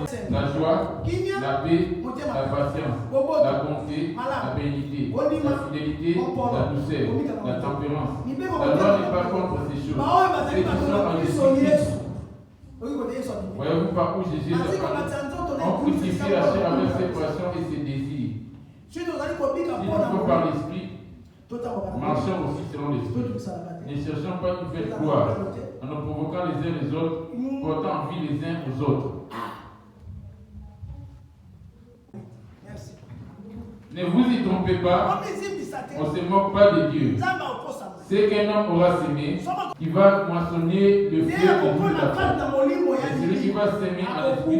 sert la joie, la paix, la patience, la bonté, la bénignité, la fidélité, la douceur, la tempérance. La loi n'est pas contre ces choses. Ceux qui sont en Jésus-Christ. Voyez-vous par où Jésus a crucifié la chair avec ses passions et ses désirs. Si nous faut par l'esprit, marchons aussi selon l'esprit. Ne cherchons pas une belle gloire en nous provoquant les uns les autres, portant envie les uns aux autres. Merci. Ne vous y trompez pas, on ne se moque pas de Dieu. C'est qu'un homme aura semé, qui va moissonner le feu de la terre. Et celui qui va s'aimer en esprit,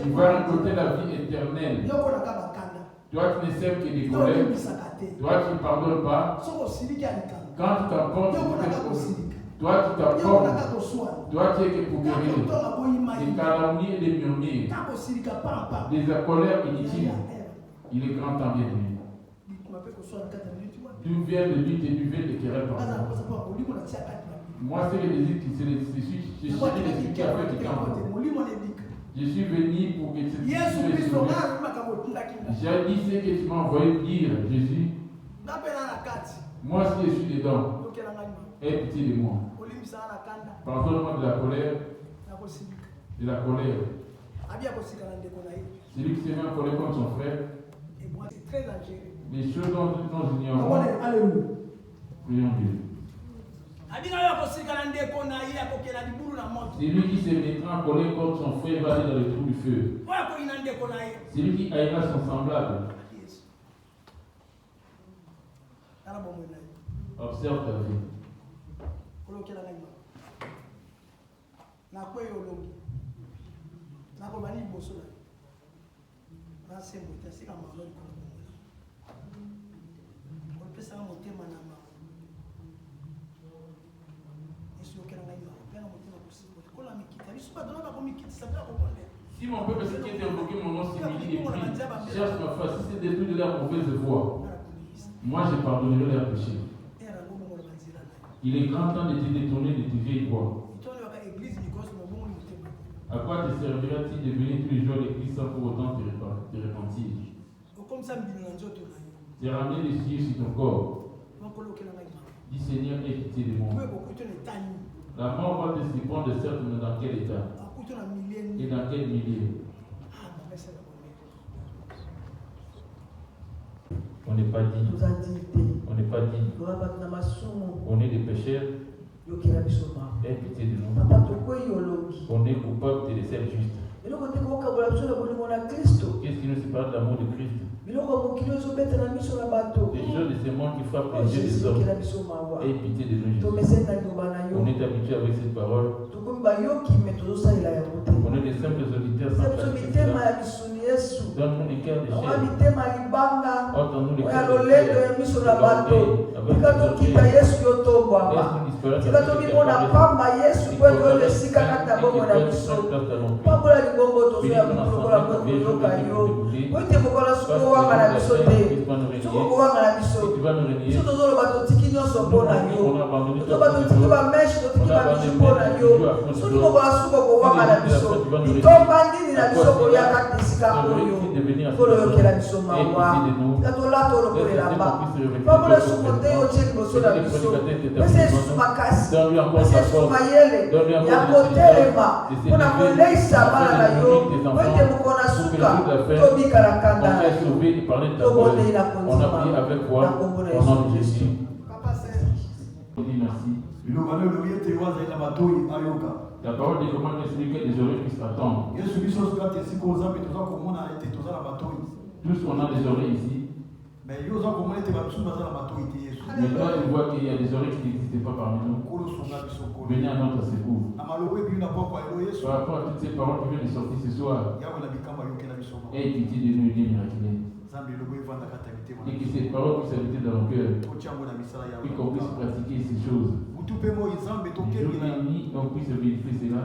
il va récolter la vie éternelle. Toi, tu ne sèmes que des colères. Toi, tu ne pardonnes pas. Quand tu t'apportes, toi, tu t'apportes. Toi, tu es que pour guérir. Des calomnies et des murmures. Des colères inutiles. Il est grand temps bien de lui. D'où vient le lutte et d'où vient le querelle par moi, c'est le désir qui c'est celui qui a fait du camp. Je suis venu pour que tu sois sauvé. J'ai dit ce que tu m'as envoyé dire, Jésus. Moi, si je suis dedans, aie pitié de moi. Pardonne-moi de la colère. De la colère. Celui qui se met en colère contre son frère. Les choses dont nous ignorons. Prions Dieu. Celui qui se mettra en colère contre son frère va aller dans le trou du feu. Celui qui haïra son semblable. Observe ta vie. Si mon peuple ce qui est invoqué mon nom s'humilie et prie, cherche ma face, si c'est détruit de leur mauvaise voie, moi je pardonnerai leurs péchés. Il est grand temps de te détourner de tes vieilles voies. À quoi te servira-t-il de venir tous les jours à l'église sans pour autant te repentir? Tu as ramené les cieux sur ton corps. Dis Seigneur, aie pitié de moi. La mort va te surprendre certes, mais dans quel état? Et dans quel milieu? On n'est pas digne. On n'est pas digne. On est des pécheurs. Aie pitié de nous. On est coupable de laisser juste. Qu'est-ce qui nous sépare de l'amour de Christ? Les choses de ce monde qui frappent les yeux des hommes. Aie pitié de nous, Jésus. On est habitué avec cette parole. On est des simples auditeurs sans pratiquer cela. Donne-nous les cœurs de chair. Ôte-nous les cœurs de chair. On a prié avec foi au nom de Jésus. Merci. La parole dit comment expliquer que les oreilles puissent attendre. Tous on a des oreilles ici. Mais toi tu vois qu'il y a des oreilles qui n'existaient pas parmi nous. Venez à notre secours. Par rapport à toutes ces paroles qui viennent de sortir ce soir. Et pitié de nous, Dieu miraculeux. Et que ces paroles puissent habiter dans nos cœurs. Et qu'on puisse pratiquer ces choses. Jour et nuit, on puisse vérifier cela.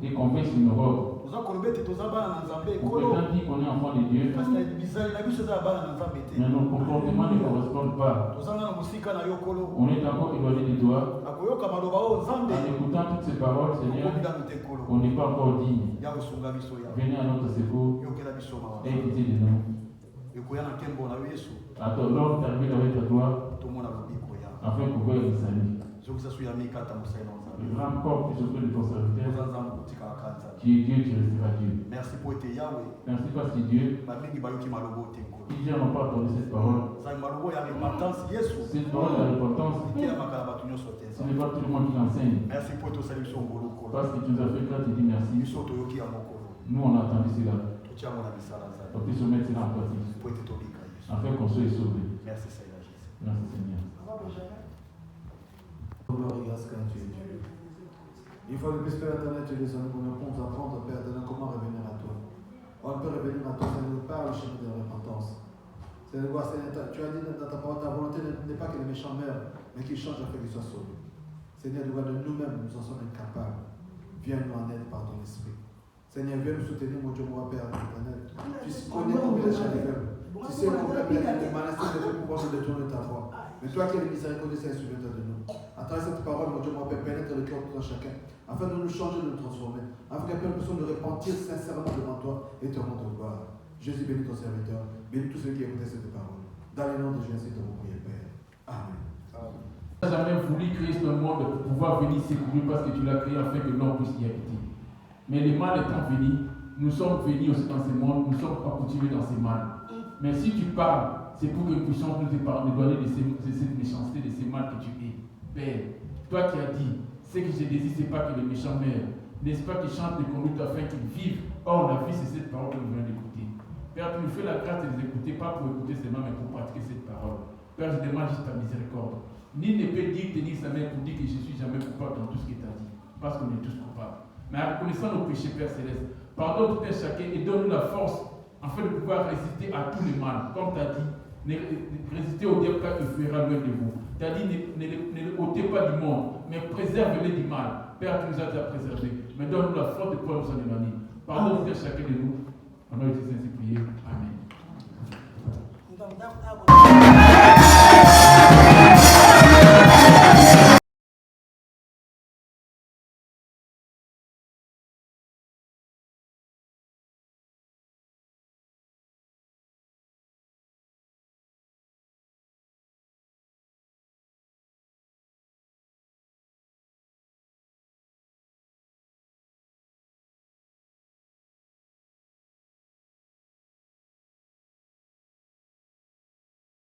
Et qu'on met sur nos robes. On prétend dire qu'on est enfant de Dieu. Mais nos comportements ne correspondent pas. On est encore éloigné de toi. En écoutant toutes ces paroles, Seigneur, on n'est pas encore digne. Venez à notre secours. Et pitié de nous. Attends, l'homme termine avec toi. Afin qu'on voie le salut. Le grand corps plus auprès de ton serviteur. Qui est Dieu, tu resteras Dieu. Merci parce que Dieu, plusieurs n'ont pas entendu cette parole. Cette parole de la repentance, ce n'est pas tout le monde qui l'enseigne. Parce que tu nous as fait grâce, tu dis merci. Nous, on a entendu cela. On puisse se mettre cela en pratique. Afin qu'on soit sauvés. Merci Seigneur. Merci Seigneur. Il faut que Père éternel, tu les hommes pour nous apprendre, Père éternel, comment revenir à toi. On peut revenir à toi, Seigneur, par le chemin de la repentance. Seigneur, tu as dit dans ta parole, ta volonté n'est pas que les méchants meurent, mais qu'ils changent afin qu'ils soient sauvés. Seigneur, de nous-mêmes, nous en sommes incapables. Viens nous en aide par ton esprit. Seigneur, viens nous soutenir, mon Dieu, mon Père éternel. Tu connais combien de gens faibles. Tu sais combien de maladies de pouvoir nous détourner ta voix. Mais toi qui es le miséricordieux, Seigneur, souviens-toi de nous. À travers cette parole, mon Dieu, mon Père, pénètre le cœur de tout chacun, afin de nous changer, de nous transformer, afin que nous puissions nous repentir sincèrement devant toi et te rendre gloire. Jésus, bénis ton serviteur, bénis tous ceux qui écoutaient cette parole. Dans le nom de Jésus, te prions, Père. Amen. Tu n'as jamais voulu créer ce monde pour pouvoir venir secourir parce que tu l'as créé afin que l'homme puisse y habiter. Mais les mal étant venus, nous sommes venus aussi dans ce monde, nous sommes accoutumés dans ces mal. Mais si tu parles, c'est pour que nous puissions nous éloigner de cette méchanceté, de ces mal que tu es. Père, toi qui as dit, ce que je désire, ce n'est pas que les méchants meurent. N'est-ce pas qu'ils chantent de conduite afin qu'ils vivent? Or, la vie, c'est cette parole que nous venons d'écouter. Père, tu nous fais la grâce de les écouter, pas pour écouter seulement, mais pour pratiquer cette parole. Père, je demande juste ta miséricorde. Nul ne peut dire, tenir sa main pour dire que je ne suis jamais coupable dans tout ce que tu as dit. Parce qu'on est tous coupables. Mais en reconnaissant nos péchés, Père Céleste, pardonne tout un chacun et donne-nous la force afin de pouvoir résister à tous les mal. Comme tu as dit, résistez au diable car il fuira loin de vous. Tu as dit, ne les ôtez pas du monde, mais préservez-les du mal. Père, tu nous as déjà préservés. Mais donne-nous la force de pouvoir nous en éloigner. Pardonne tout un chacun de nous. On a été ainsi prié. Amen.